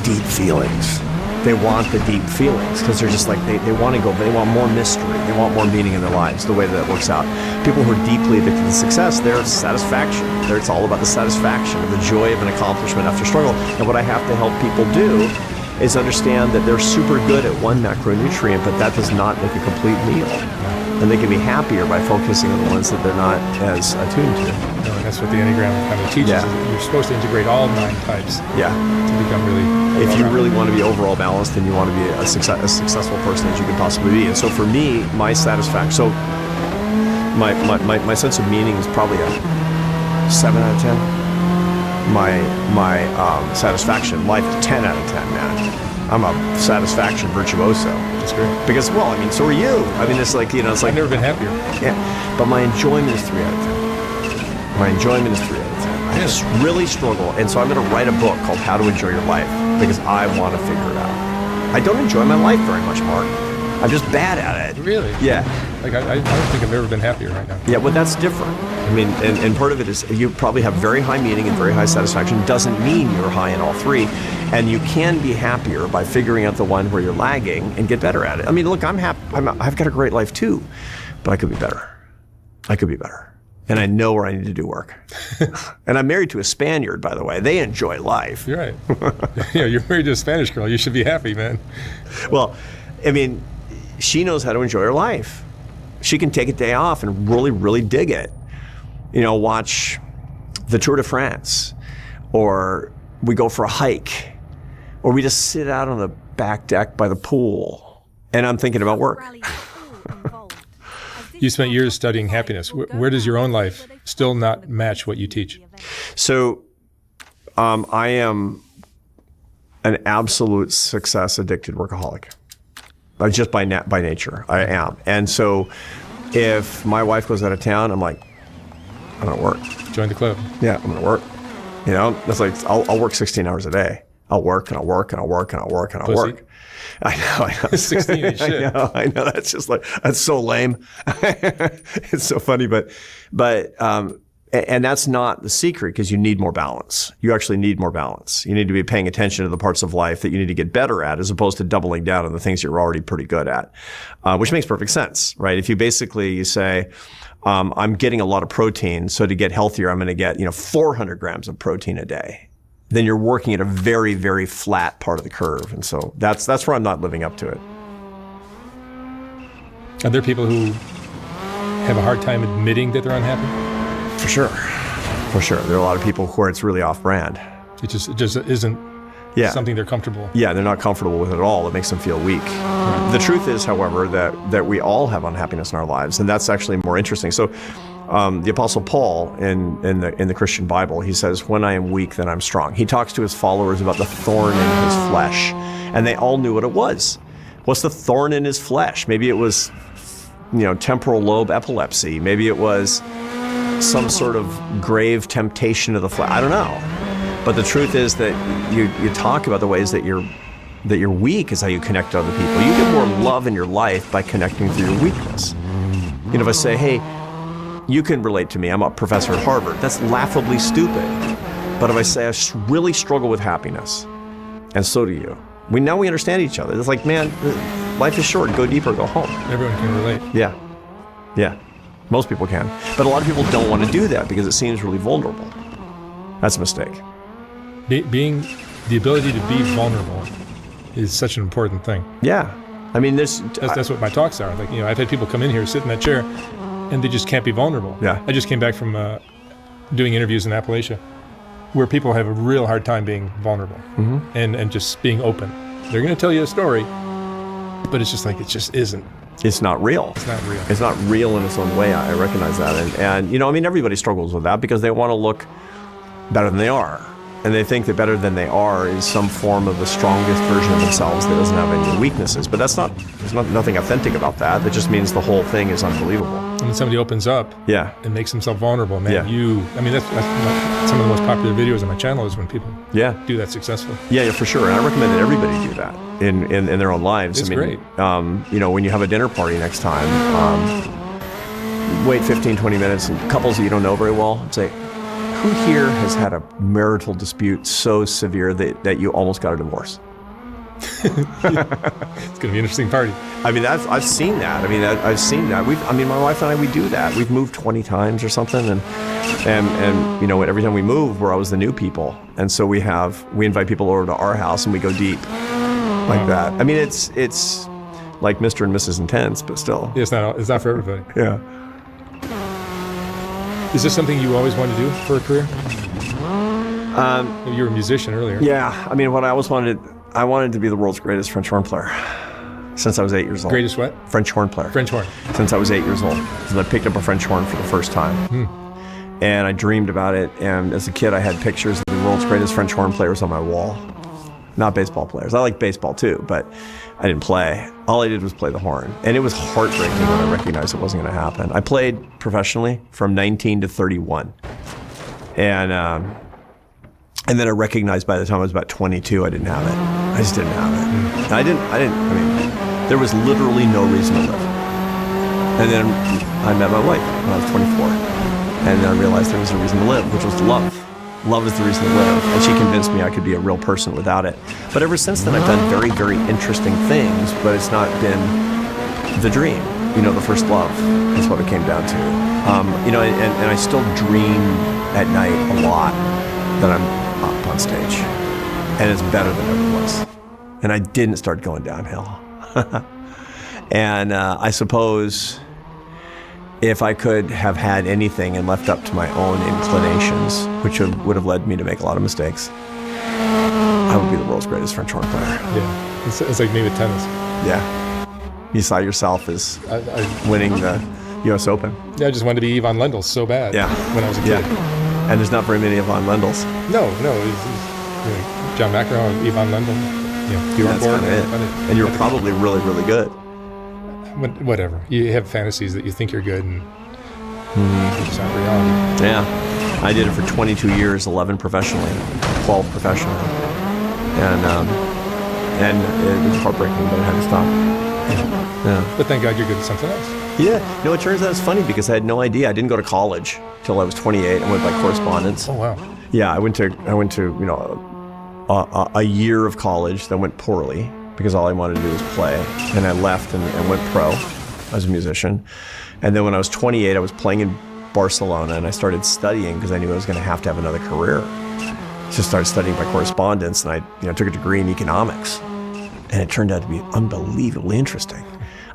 Speaker 2: deep feelings. They want the deep feelings because they're just like, they want to go, they want more mystery. They want more meaning in their lives, the way that it works out. People who are deeply addicted to success, they're satisfaction. It's all about the satisfaction, the joy of an accomplishment after struggle. And what I have to help people do is understand that they're super good at one macronutrient, but that does not make a complete meal. And they can be happier by focusing on the ones that they're not as attuned to.
Speaker 3: No, and that's what the Enneagram kind of teaches.
Speaker 2: Yeah.
Speaker 3: Is that you're supposed to integrate all 9 types
Speaker 2: Yeah.
Speaker 3: to become really.
Speaker 2: If you really want to be overall balanced, then you want to be as successful person as you can possibly be. And so for me, my satisfaction, so my sense of meaning is probably a 7 out of 10. My satisfaction, life, 10 out of 10, man. I'm a satisfaction virtuoso.
Speaker 3: That's great.
Speaker 2: Because, well, I mean, so are you. I mean, it's like, you know, it's like.
Speaker 3: I've never been happier.
Speaker 2: Yeah, but my enjoyment is 3 out of 10. My enjoyment is 3 out of 10. I just really struggle, and so I'm going to write a book called How to Enjoy Your Life because I want to figure it out. I don't enjoy my life very much, Mark. I'm just bad at it.
Speaker 3: Really?
Speaker 2: Yeah.
Speaker 3: Like I don't think I've ever been happier right now.
Speaker 2: Yeah, well, that's different. I mean, and part of it is you probably have very high meaning and very high satisfaction. Doesn't mean you're high in all 3. And you can be happier by figuring out the one where you're lagging and get better at it. I mean, look, I'm happy. I've got a great life too, but I could be better. I could be better. And I know where I need to do work. And I'm married to a Spaniard, by the way. They enjoy life.
Speaker 3: You're right. Yeah, you're married to a Spanish girl. You should be happy, man.
Speaker 2: Well, I mean, she knows how to enjoy her life. She can take a day off and really, really dig it. You know, watch the Tour de France, or we go for a hike, or we just sit out on the back deck by the pool. And I'm thinking about work.
Speaker 3: You spent years studying happiness. Where does your own life still not match what you teach?
Speaker 2: So I am an absolute success addicted workaholic. Just by nature, I am. And so if my wife goes out of town, I'm like, I'm going to work.
Speaker 3: Join the club.
Speaker 2: Yeah, I'm going to work. You know, that's like, I'll work 16 hours a day. I'll work and I'll work and I'll work and I'll work and I'll
Speaker 3: Pussy.
Speaker 2: work. I know.
Speaker 3: 16 ain't shit.
Speaker 2: I know. That's just like, that's so lame. It's so funny, but and that's not the secret, because you need more balance. You actually need more balance. You need to be paying attention to the parts of life that you need to get better at, as opposed to doubling down on the things you're already pretty good at, which makes perfect sense, right? If you say, I'm getting a lot of protein, so to get healthier, I'm going to get 400 grams of protein a day. Then you're working at a very, very flat part of the curve. And so that's where I'm not living up to it.
Speaker 3: Are there people who have a hard time admitting that they're unhappy?
Speaker 2: For sure. There are a lot of people where it's really off brand.
Speaker 3: It just isn't something they're comfortable.
Speaker 2: Yeah, they're not comfortable with it at all. It makes them feel weak. Right. The truth is, however, that we all have unhappiness in our lives, and that's actually more interesting. So the Apostle Paul in the Christian Bible, he says, when I am weak, then I'm strong. He talks to his followers about the thorn in his flesh, and they all knew what it was. What's the thorn in his flesh? Maybe it was, temporal lobe epilepsy. Maybe it was some sort of grave temptation of the flesh. I don't know. But the truth is that you talk about the ways that you're weak is how you connect to other people. You get more love in your life by connecting through your weakness. If I say, hey, you can relate to me, I'm a professor at Harvard, that's laughably stupid. But if I say, I really struggle with happiness, and so do you, we understand each other. It's like, man, life is short, go deeper, go home.
Speaker 3: Everyone can relate.
Speaker 2: Yeah. Most people can. But a lot of people don't want to do that because it seems really vulnerable. That's a mistake.
Speaker 3: Being the ability to be vulnerable is such an important thing.
Speaker 2: Yeah. I mean, that's
Speaker 3: what my talks are. Like, I've had people come in here, sit in that chair, and they just can't be vulnerable.
Speaker 2: Yeah.
Speaker 3: I just came back from doing interviews in Appalachia where people have a real hard time being vulnerable and just being open. They're going to tell you a story, but it's just like, it just isn't.
Speaker 2: It's not real.
Speaker 3: It's not real.
Speaker 2: It's not real in its own way. I recognize that. And everybody struggles with that because they want to look better than they are. and they think that better than they are is some form of the strongest version of themselves that doesn't have any weaknesses. But there's nothing authentic about that. That just means the whole thing is unbelievable.
Speaker 3: And when somebody opens up
Speaker 2: Yeah.
Speaker 3: and makes himself vulnerable, man,
Speaker 2: Yeah.
Speaker 3: that's some of the most popular videos on my channel is when people
Speaker 2: Yeah.
Speaker 3: do that successfully.
Speaker 2: Yeah, for sure. And I recommend that everybody do that in their own lives.
Speaker 3: It's great.
Speaker 2: When you have a dinner party next time, wait 15, 20 minutes, and couples that you don't know very well, and say, who here has had a marital dispute so severe that you almost got a divorce?
Speaker 3: It's going to be an interesting party.
Speaker 2: I mean, I've seen that. I've seen that. My wife and I, we do that. We've moved 20 times or something, and every time we move, we're always the new people, and so we invite people over to our house and we go deep, like that. I mean, it's like Mr. and Mrs. Intense, but still.
Speaker 3: It's not for everybody.
Speaker 2: Yeah.
Speaker 3: Is this something you always wanted to do for a career? You were a musician earlier.
Speaker 2: Yeah. I mean, what I always wanted to be the world's greatest French horn player since I was 8 years old.
Speaker 3: Greatest what?
Speaker 2: French horn player.
Speaker 3: French horn.
Speaker 2: Since I was 8 years old. And I picked up a French horn for the first time. And I dreamed about it. And as a kid, I had pictures of the world's greatest French horn players on my wall. Not baseball players. I like baseball too, but I didn't play. All I did was play the horn. And it was heartbreaking when I recognized it wasn't going to happen. I played professionally from 19 to 31. And then I recognized by the time I was about 22, I didn't have it. I just didn't have it. I mean, there was literally no reason to live. And then I met my wife when I was 24. And then I realized there was a reason to live, which was love. Love is the reason to live. And she convinced me I could be a real person without it. But ever since then, I've done very, very interesting things, but it's not been the dream. The first love is what it came down to. And I still dream at night a lot that I'm up on stage. And it's better than it ever was. And I didn't start going downhill. And I suppose if I could have had anything and left up to my own inclinations, which would have led me to make a lot of mistakes, I would be the world's greatest French horn player.
Speaker 3: Yeah. It's like me with tennis.
Speaker 2: Yeah. You saw yourself as winning the U.S. Open.
Speaker 3: Yeah, I just wanted to be Ivan Lendl so bad when I was a kid.
Speaker 2: Yeah. And there's not very many Ivan Lendls.
Speaker 3: No. John McEnroe and Ivan Lendl. You were born.
Speaker 2: And you were probably really, really good.
Speaker 3: Whatever. You have fantasies that you think you're good, and it's not reality.
Speaker 2: Yeah. I did it for 22 years, 11 professionally, 12 professionally. And it was heartbreaking, but I had to stop. Yeah.
Speaker 3: But thank God you're good at something else.
Speaker 2: Yeah. It turns out it's funny because I had no idea. I didn't go to college till I was 28. I went by correspondence.
Speaker 3: Oh, wow.
Speaker 2: Yeah, I went to a year of college that went poorly because all I wanted to do was play. And I left and went pro as a musician. And then when I was 28, I was playing in Barcelona and I started studying because I knew I was going to have another career. Just started studying by correspondence, and I took a degree in economics. And it turned out to be unbelievably interesting.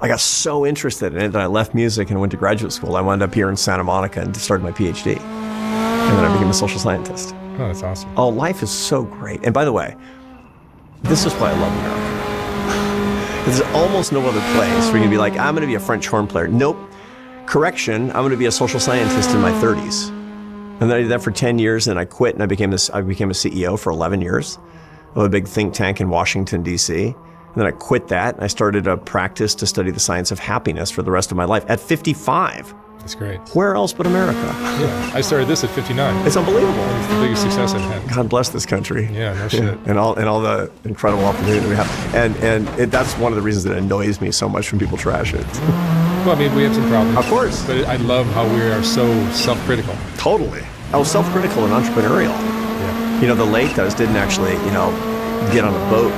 Speaker 2: I got so interested in it that I left music and went to graduate school. I wound up here in Santa Monica and started my PhD. And then I became a social scientist.
Speaker 3: Oh, that's awesome.
Speaker 2: Oh, life is so great. And by the way, this is why I love America. There's almost no other place where you can be like, I'm going to be a French horn player. Nope. Correction, I'm going to be a social scientist in my 30s. And then I did that for 10 years, and I quit, and I became a CEO for 11 years of a big think tank in Washington, D.C. And then I quit that, and I started a practice to study the science of happiness for the rest of my life at 55.
Speaker 3: That's great.
Speaker 2: Where else but America?
Speaker 3: Yeah, I started this at 59.
Speaker 2: It's unbelievable.
Speaker 3: It's the biggest success I've had.
Speaker 2: God bless this country.
Speaker 3: Yeah, no shit.
Speaker 2: And all the incredible opportunity we have. And that's one of the reasons that annoys me so much when people trash it.
Speaker 3: Well, I mean, we have some problems.
Speaker 2: Of course.
Speaker 3: But I love how we are so self-critical.
Speaker 2: Totally. I was self-critical and entrepreneurial.
Speaker 3: Yeah.
Speaker 2: The Lathos didn't actually, get on a boat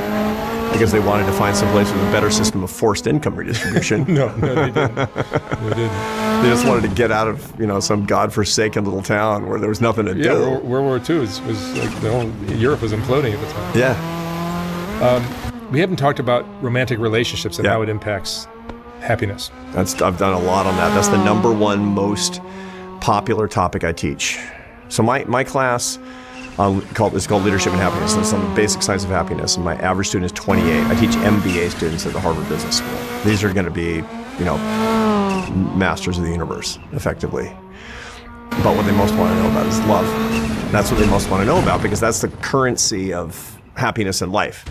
Speaker 2: because they wanted to find some place with a better system of forced income redistribution.
Speaker 3: No, they didn't. They didn't.
Speaker 2: They just wanted to get out of, some godforsaken little town where there was nothing to do.
Speaker 3: Yeah, World War II was like the whole Europe was imploding at the time.
Speaker 2: Yeah.
Speaker 3: We haven't talked about romantic relationships and how it impacts happiness.
Speaker 2: I've done a lot on that. That's the number one most popular topic I teach. So my class is called Leadership and Happiness. It's on the basic science of happiness, and my average student is 28. I teach MBA students at the Harvard Business School. These are going to be, masters of the universe, effectively. But what they most want to know about is love. That's what they most want to know about, because that's the currency of happiness in life.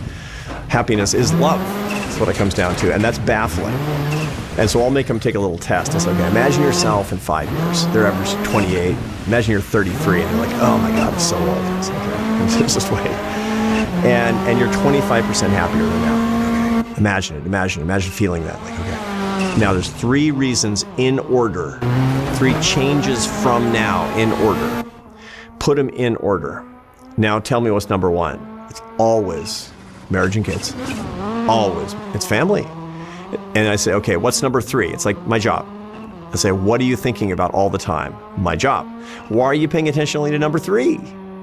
Speaker 2: Happiness is love. That's what it comes down to, and that's baffling. And so I'll make them take a little test. I say, okay, imagine yourself in 5 years. They're average 28. Imagine you're 33, and they're like, oh my God, I'm so old. It's like, okay, just wait. And you're 25% happier than now. Okay. Imagine feeling that. Like, okay. Now there's 3 reasons in order, 3 changes from now in order. Put them in order. Now tell me what's number 1. It's always marriage and kids. Always. It's family. And I say, okay, what's number 3? It's like my job. I say, what are you thinking about all the time? My job. Why are you paying attention only to number 3?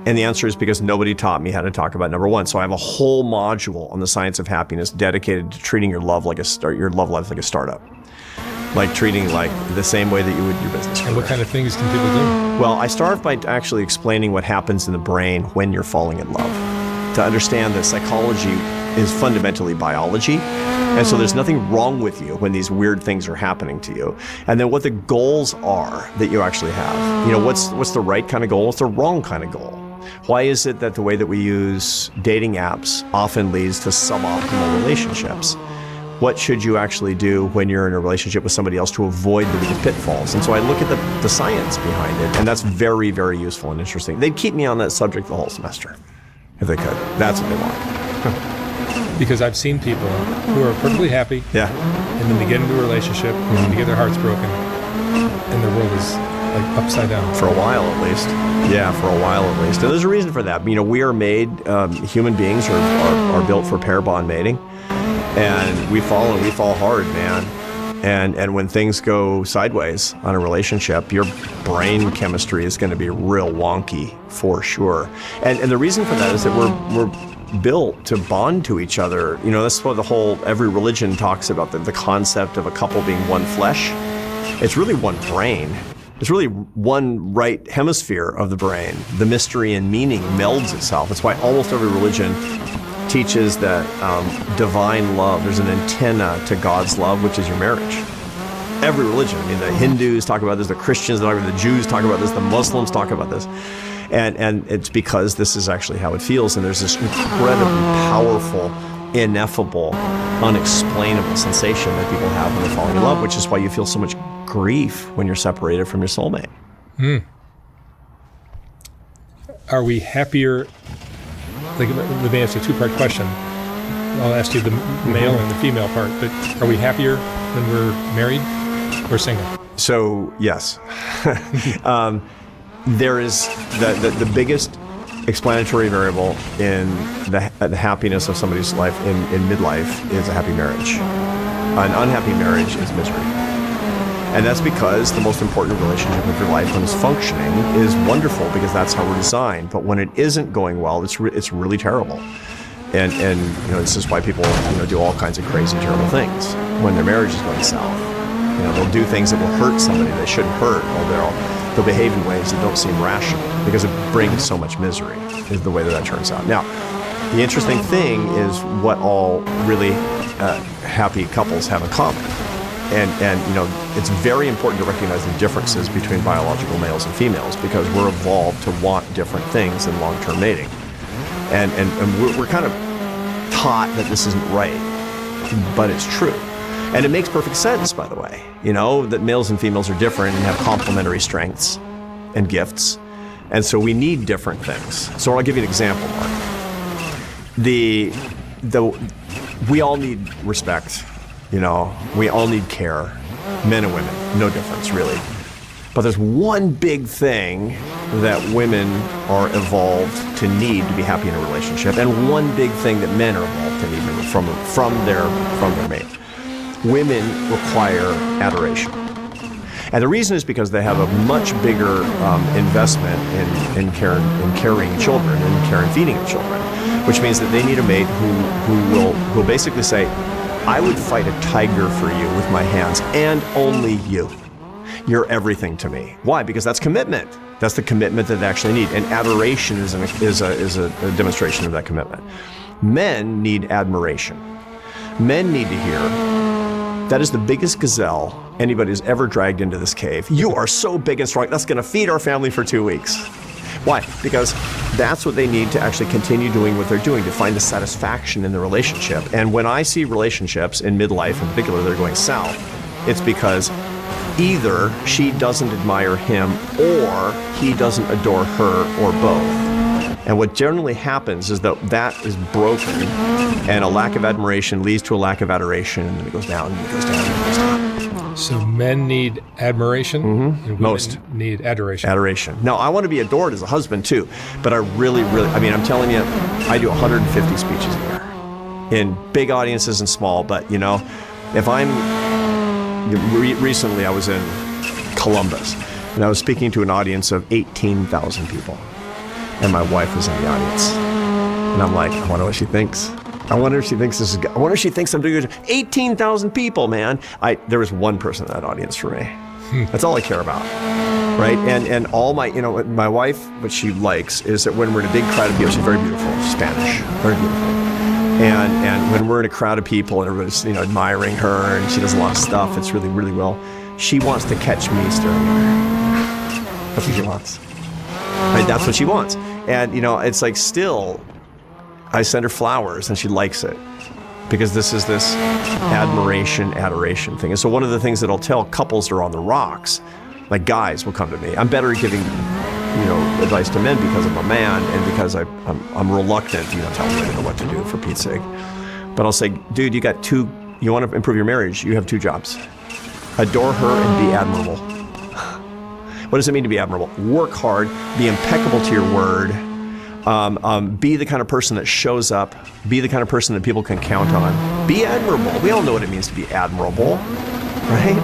Speaker 2: And the answer is because nobody taught me how to talk about number 1. So I have a whole module on the science of happiness dedicated to treating your love life like a startup. Like treating like the same way that you would your business career.
Speaker 3: And what kind of things can people do?
Speaker 2: Well, I start by actually explaining what happens in the brain when you're falling in love. To understand that psychology is fundamentally biology. And so there's nothing wrong with you when these weird things are happening to you. And then what the goals are that you actually have. You know, what's the right kind of goal? What's the wrong kind of goal? Why is it that the way that we use dating apps often leads to suboptimal relationships? What should you actually do when you're in a relationship with somebody else to avoid the pitfalls? And so I look at the science behind it, and that's very, very useful and interesting. They'd keep me on that subject the whole semester, if they could. That's what they want.
Speaker 3: Because I've seen people who are perfectly happy,
Speaker 2: Yeah.
Speaker 3: and then they get into a relationship, and they get their hearts broken, and their world is like upside down.
Speaker 2: For a while, at least. Yeah, for a while, at least. And there's a reason for that. You know, we are made, human beings are built for pair bond mating. And we fall hard, man. And when things go sideways on a relationship, your brain chemistry is going to be real wonky for sure. And the reason for that is that we're built to bond to each other. You know, that's what every religion talks about, the concept of a couple being one flesh. It's really one brain. It's really one right hemisphere of the brain. The mystery and meaning melds itself. That's why almost every religion teaches that divine love, there's an antenna to God's love, which is your marriage. Every religion, I mean, the Hindus talk about this, the Christians talk about this, the Jews talk about this, the Muslims talk about this. And it's because this is actually how it feels. And there's this incredibly powerful, ineffable, unexplainable sensation that people have when they're falling in love, which is why you feel so much grief when you're separated from your soulmate.
Speaker 3: Are we happier? Like, let me ask you a 2-part question. I'll ask you the male and the female part, but are we happier when we're married or single?
Speaker 2: So, yes. There is the biggest explanatory variable in the happiness of somebody's life in midlife is a happy marriage. An unhappy marriage is misery. And that's because the most important relationship of your life when it's functioning is wonderful, because that's how we're designed. But when it isn't going well, it's really terrible. And you know, this is why people do all kinds of crazy, terrible things when their marriage is going south. You know, they'll do things that will hurt somebody they shouldn't hurt, or they'll behave in ways that don't seem rational because it brings so much misery, is the way that turns out. Now, the interesting thing is what all really happy couples have in common. And you know, it's very important to recognize the differences between biological males and females, because we're evolved to want different things in long-term mating. And we're kind of taught that this isn't right, but it's true. And it makes perfect sense, by the way, you know, that males and females are different and have complementary strengths and gifts. And so we need different things. So I'll give you an example, Mark. We all need respect. You know, we all need care, men and women, no difference really. But there's one big thing that women are evolved to need to be happy in a relationship, and one big thing that men are evolved to need from their mate. Women require adoration. And the reason is because they have a much bigger investment in carrying children and care and feeding of children, which means that they need a mate who will basically say, I would fight a tiger for you with my hands, and only you. You're everything to me. Why? Because that's commitment. That's the commitment that they actually need. And adoration is a demonstration of that commitment. Men need admiration. Men need to hear, that is the biggest gazelle anybody's ever dragged into this cave. You are so big and strong, that's going to feed our family for 2 weeks. Why? Because that's what they need to actually continue doing what they're doing, to find the satisfaction in the relationship. And when I see relationships in midlife in particular that are going south, it's because either she doesn't admire him or he doesn't adore her, or both. And what generally happens is that is broken, and a lack of admiration leads to a lack of adoration, and then it goes down, and it goes down, and it goes down.
Speaker 3: So men need admiration, and women
Speaker 2: Most
Speaker 3: need adoration.
Speaker 2: Adoration. Now, I want to be adored as a husband too, but I really, I mean, I'm telling you, I do 150 speeches a year in big audiences and small, but if recently I was in Columbus, and I was speaking to an audience of 18,000 people. And my wife was in the audience. And I'm like, I wonder what she thinks. I wonder if she thinks this is good. I wonder if she thinks I'm doing good. 18,000 people, man. There was one person in that audience for me. That's all I care about, right? And all my, my wife, what she likes is that when we're in a big crowd of people, she's very beautiful, Spanish, very beautiful. And when we're in a crowd of people and everybody's, admiring her, and she does a lot of stuff, it's really, really well. She wants to catch me staring at her. That's what she wants. Right, that's what she wants. And, it's like still, I send her flowers and she likes it because this is this admiration, adoration thing. And so one of the things that I'll tell couples that are on the rocks, like guys will come to me. I'm better at giving, advice to men because I'm a man and because I'm reluctant, telling women what to do, for Pete's sake. But I'll say, dude, you want to improve your marriage, you have 2 jobs. Adore her and be admirable. What does it mean to be admirable? Work hard, be impeccable to your word, be the kind of person that shows up, be the kind of person that people can count on. Be admirable. We all know what it means to be admirable, right?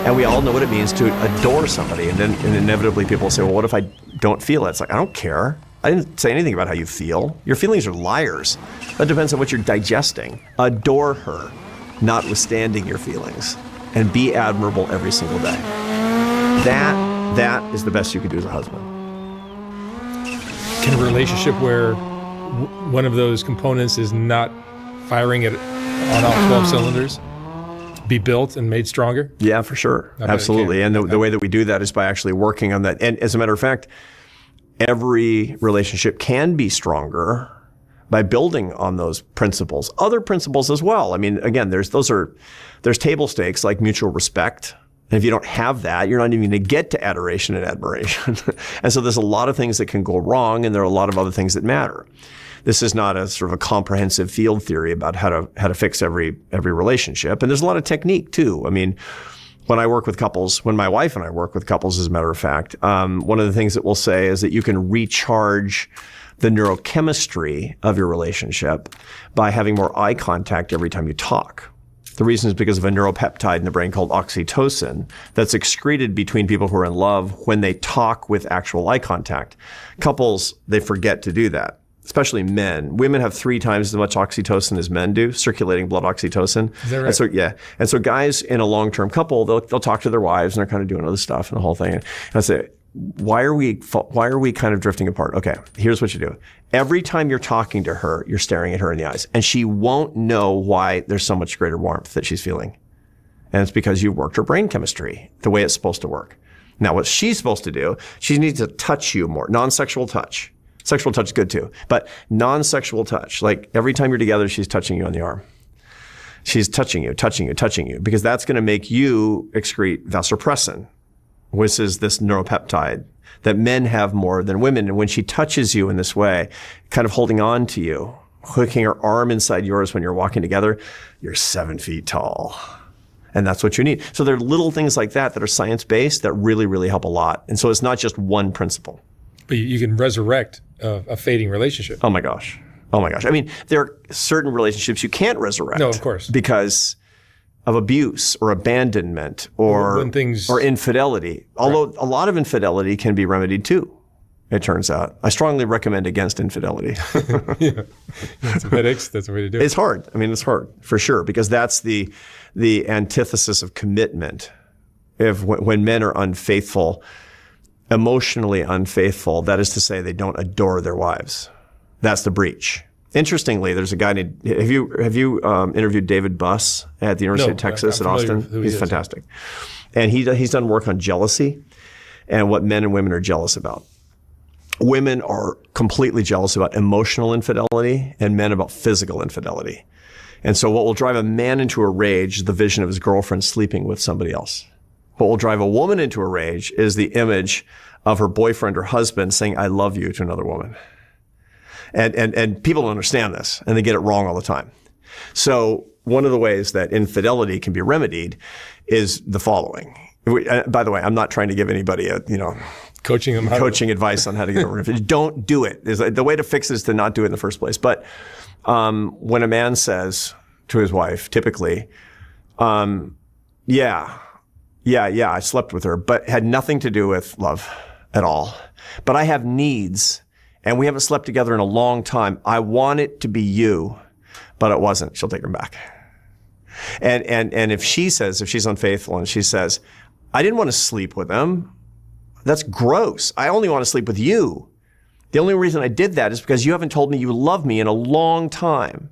Speaker 2: And we all know what it means to adore somebody. And then inevitably people say, well, what if I don't feel it? It's like, I don't care. I didn't say anything about how you feel. Your feelings are liars. That depends on what you're digesting. Adore her, notwithstanding your feelings, and be admirable every single day. That is the best you can do as a husband.
Speaker 3: Can a relationship where one of those components is not firing it on all 12 cylinders be built and made stronger?
Speaker 2: Yeah, for sure. Absolutely. And the way that we do that is by actually working on that. And as a matter of fact, every relationship can be stronger by building on those principles. Other principles as well. I mean, again, there's table stakes like mutual respect. And if you don't have that, you're not even going to get to adoration and admiration. And so there's a lot of things that can go wrong, and there are a lot of other things that matter. This is not a sort of a comprehensive field theory about how to fix every relationship. And there's a lot of technique too. I mean, when my wife and I work with couples, as a matter of fact, one of the things that we'll say is that you can recharge the neurochemistry of your relationship by having more eye contact every time you talk. The reason is because of a neuropeptide in the brain called oxytocin that's excreted between people who are in love when they talk with actual eye contact. Couples, they forget to do that, especially men. Women have 3 times as much oxytocin as men do, circulating blood oxytocin.
Speaker 3: Is that right?
Speaker 2: And so, yeah. And so guys in a long-term couple, they'll talk to their wives and they're kind of doing other stuff and the whole thing. And I say, why are we kind of drifting apart? Okay, here's what you do. Every time you're talking to her, you're staring at her in the eyes, and she won't know why there's so much greater warmth that she's feeling. And it's because you've worked her brain chemistry the way it's supposed to work. Now, what she's supposed to do, she needs to touch you more. Non-sexual touch. Sexual touch is good too, but non-sexual touch. Like every time you're together, she's touching you on the arm. She's touching you, because that's going to make you excrete vasopressin, which is this neuropeptide that men have more than women. And when she touches you in this way, kind of holding on to you, hooking her arm inside yours when you're walking together, you're 7 feet tall. And that's what you need. So there are little things like that are science-based that really, really help a lot. And so it's not just one principle.
Speaker 3: But you can resurrect a fading relationship.
Speaker 2: Oh my gosh. I mean, there are certain relationships you can't resurrect.
Speaker 3: No, of course. Because
Speaker 2: of abuse or abandonment or infidelity. Although a lot of infidelity can be remedied too, it turns out. I strongly recommend against infidelity.
Speaker 3: Yeah. That's the way to do it.
Speaker 2: It's hard. I mean, it's hard for sure, because that's the antithesis of commitment. When men are unfaithful, emotionally unfaithful, that is to say they don't adore their wives. That's the breach. Interestingly, there's a guy named, have you interviewed David Buss at the University of Texas at Austin? He's fantastic. And he's done work on jealousy and what men and women are jealous about. women are completely jealous about emotional infidelity and men about physical infidelity. And so what will drive a man into a rage is the vision of his girlfriend sleeping with somebody else. What will drive a woman into a rage is the image of her boyfriend or husband saying, I love you, to another woman. And people don't understand this, and they get it wrong all the time. So one of the ways that infidelity can be remedied is the following. By the way, I'm not trying to give anybody coaching advice on how to get over it. Don't do it. The way to fix it is to not do it in the first place. But when a man says to his wife, typically, yeah, I slept with her, but had nothing to do with love at all. But I have needs, and we haven't slept together in a long time. I want it to be you, but it wasn't. She'll take him back. And if she's unfaithful and she says, I didn't want to sleep with him, that's gross. I only want to sleep with you. The only reason I did that is because you haven't told me you love me in a long time.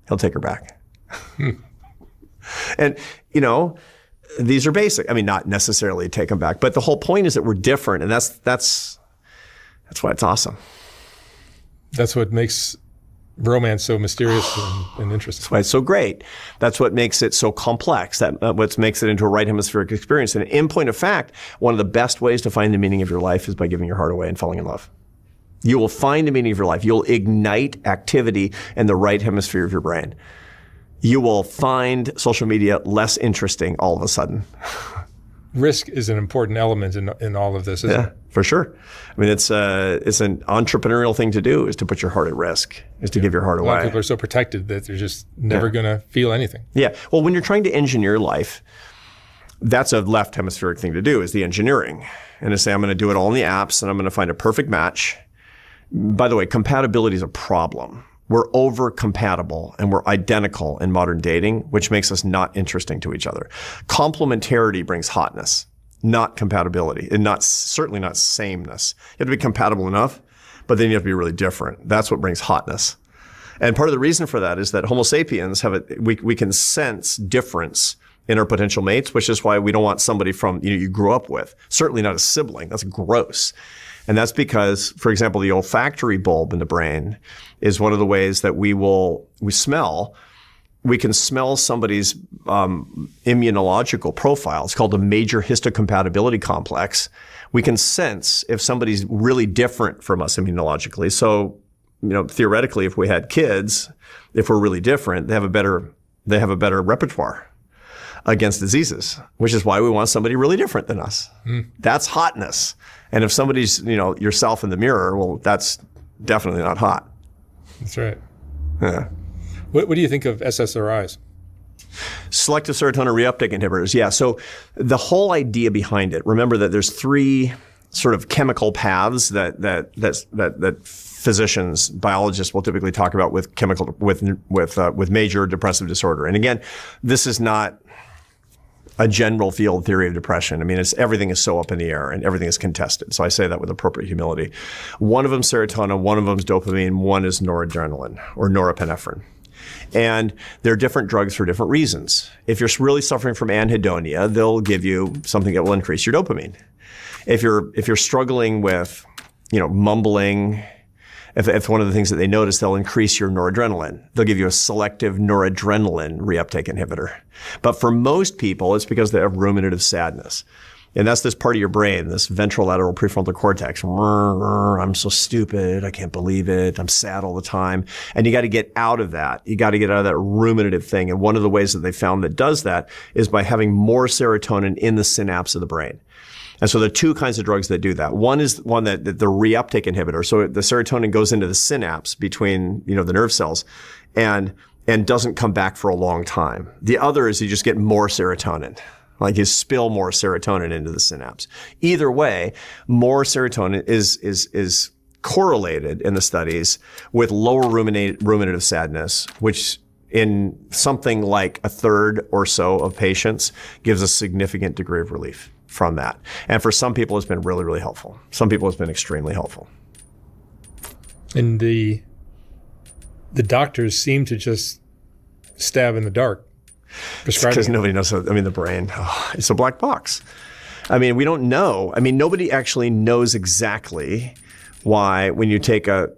Speaker 2: He'll take her back. And, these are basic. I mean, not necessarily take them back, but the whole point is that we're different, and that's why it's awesome.
Speaker 3: That's what makes romance so mysterious and interesting.
Speaker 2: That's why it's so great. That's what makes it so complex. What makes it into a right hemispheric experience. And in point of fact, one of the best ways to find the meaning of your life is by giving your heart away and falling in love. You will find the meaning of your life. You'll ignite activity in the right hemisphere of your brain. You will find social media less interesting all of a sudden.
Speaker 3: Risk is an important element in all of this, isn't it?
Speaker 2: For sure. I mean, it's an entrepreneurial thing to do, is to put your heart at risk, is to give your heart away.
Speaker 3: A lot of people are so protected that they're just never going to feel anything.
Speaker 2: Yeah. Well, when you're trying to engineer life, that's a left hemispheric thing to do, is the engineering. And to say, I'm going to do it all in the apps, and I'm going to find a perfect match. By the way, compatibility is a problem. We're over compatible and we're identical in modern dating, which makes us not interesting to each other. Complementarity brings hotness, not compatibility, and certainly not sameness. You have to be compatible enough, but then you have to be really different. That's what brings hotness. And part of the reason for that is that Homo sapiens we can sense difference in our potential mates, which is why we don't want somebody from you grew up with. Certainly not a sibling. That's gross. And that's because, for example, the olfactory bulb in the brain is one of the ways that we smell. We can smell somebody's immunological profile. It's called a major histocompatibility complex. We can sense if somebody's really different from us immunologically. So, theoretically, if we had kids, if we're really different, they have a better repertoire against diseases, which is why we want somebody really different than us. That's hotness. And if somebody's, yourself in the mirror, well, that's definitely not hot.
Speaker 3: That's right.
Speaker 2: Yeah.
Speaker 3: What do you think of SSRIs?
Speaker 2: Selective serotonin reuptake inhibitors. Yeah. So the whole idea behind it, remember that there's three sort of chemical paths that physicians, biologists will typically talk about with major depressive disorder. And again, this is not a general field theory of depression. I mean, everything is so up in the air and everything is contested. So I say that with appropriate humility. One of them is serotonin, one of them is dopamine, one is noradrenaline or norepinephrine. And they're different drugs for different reasons. If you're really suffering from anhedonia, they'll give you something that will increase your dopamine. If you're struggling with, mumbling, if one of the things that they notice, they'll increase your noradrenaline. They'll give you a selective noradrenaline reuptake inhibitor. But for most people, it's because they have ruminative sadness. And that's this part of your brain, this ventrolateral prefrontal cortex. I'm so stupid. I can't believe it. I'm sad all the time. And you got to get out of that. You got to get out of that ruminative thing. And one of the ways that they found that does that is by having more serotonin in the synapse of the brain. And so there are two kinds of drugs that do that. One is one that the reuptake inhibitor. So the serotonin goes into the synapse between, the nerve cells and doesn't come back for a long time. The other is you just get more serotonin. Like you spill more serotonin into the synapse. Either way, more serotonin is correlated in the studies with lower ruminative sadness, which in something like a third or so of patients gives a significant degree of relief from that. And for some people, it's been really, really helpful. Some people, it's been extremely helpful.
Speaker 3: And the doctors seem to just stab in the dark.
Speaker 2: Because nobody knows. The brain, it's a black box. We don't know. Nobody actually knows exactly why when you take a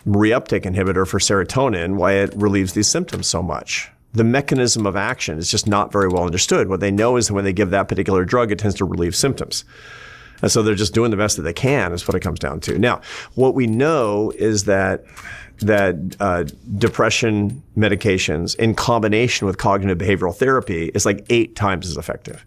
Speaker 2: reuptake inhibitor for serotonin, why it relieves these symptoms so much. The mechanism of action is just not very well understood. What they know is that when they give that particular drug, it tends to relieve symptoms. And so they're just doing the best that they can is what it comes down to. Now, what we know is that depression medications in combination with cognitive behavioral therapy is like 8 times as effective.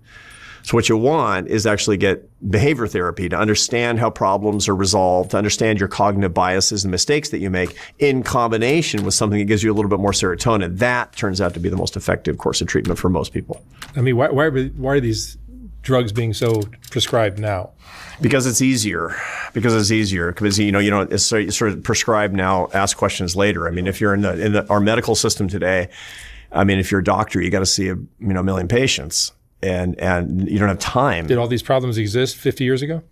Speaker 2: So what you want is actually get behavior therapy to understand how problems are resolved, to understand your cognitive biases and mistakes that you make in combination with something that gives you a little bit more serotonin. That turns out to be the most effective course of treatment for most people.
Speaker 3: I mean, why are these drugs being so prescribed now?
Speaker 2: Because it's easier. Because it's sort of prescribed now, ask questions later. I mean, if you're in our medical system today, I mean, if you're a doctor, you got to see a million patients. And you don't have time.
Speaker 3: Did all these problems exist 50 years ago?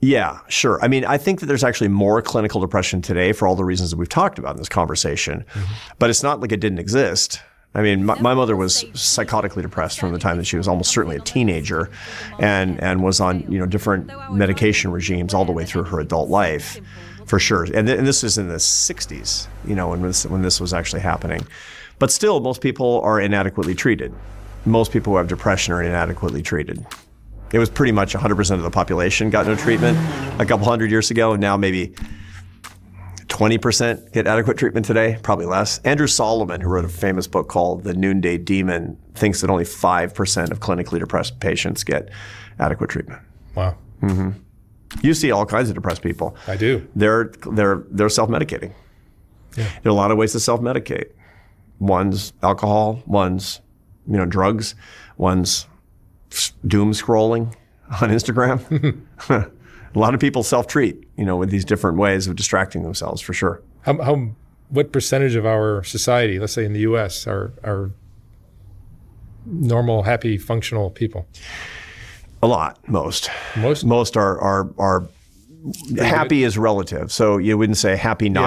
Speaker 2: Yeah, sure. I mean, I think that there's actually more clinical depression today for all the reasons that we've talked about in this conversation. Mm-hmm. But it's not like it didn't exist. I mean, my mother was psychotically depressed from the time that she was almost certainly a teenager and was on, different medication regimes all the way through her adult life, for sure. And this is in the 60s, when this was actually happening. But still, most people are inadequately treated. Most people who have depression are inadequately treated. It was pretty much 100% of the population got no treatment a couple hundred years ago, and now maybe 20% get adequate treatment today, probably less. Andrew Solomon, who wrote a famous book called The Noonday Demon, thinks that only 5% of clinically depressed patients get adequate treatment.
Speaker 3: Wow.
Speaker 2: Mm-hmm. You see all kinds of depressed people.
Speaker 3: I do.
Speaker 2: They're self-medicating. Yeah. There are a lot of ways to self-medicate. One's alcohol, one's drugs, one's doom scrolling on Instagram. A lot of people self-treat, with these different ways of distracting themselves, for sure.
Speaker 3: What percentage of our society, let's say in the U.S., are normal, happy, functional people?
Speaker 2: A lot, most.
Speaker 3: Most?
Speaker 2: Most are happy is relative. So you wouldn't say happy, not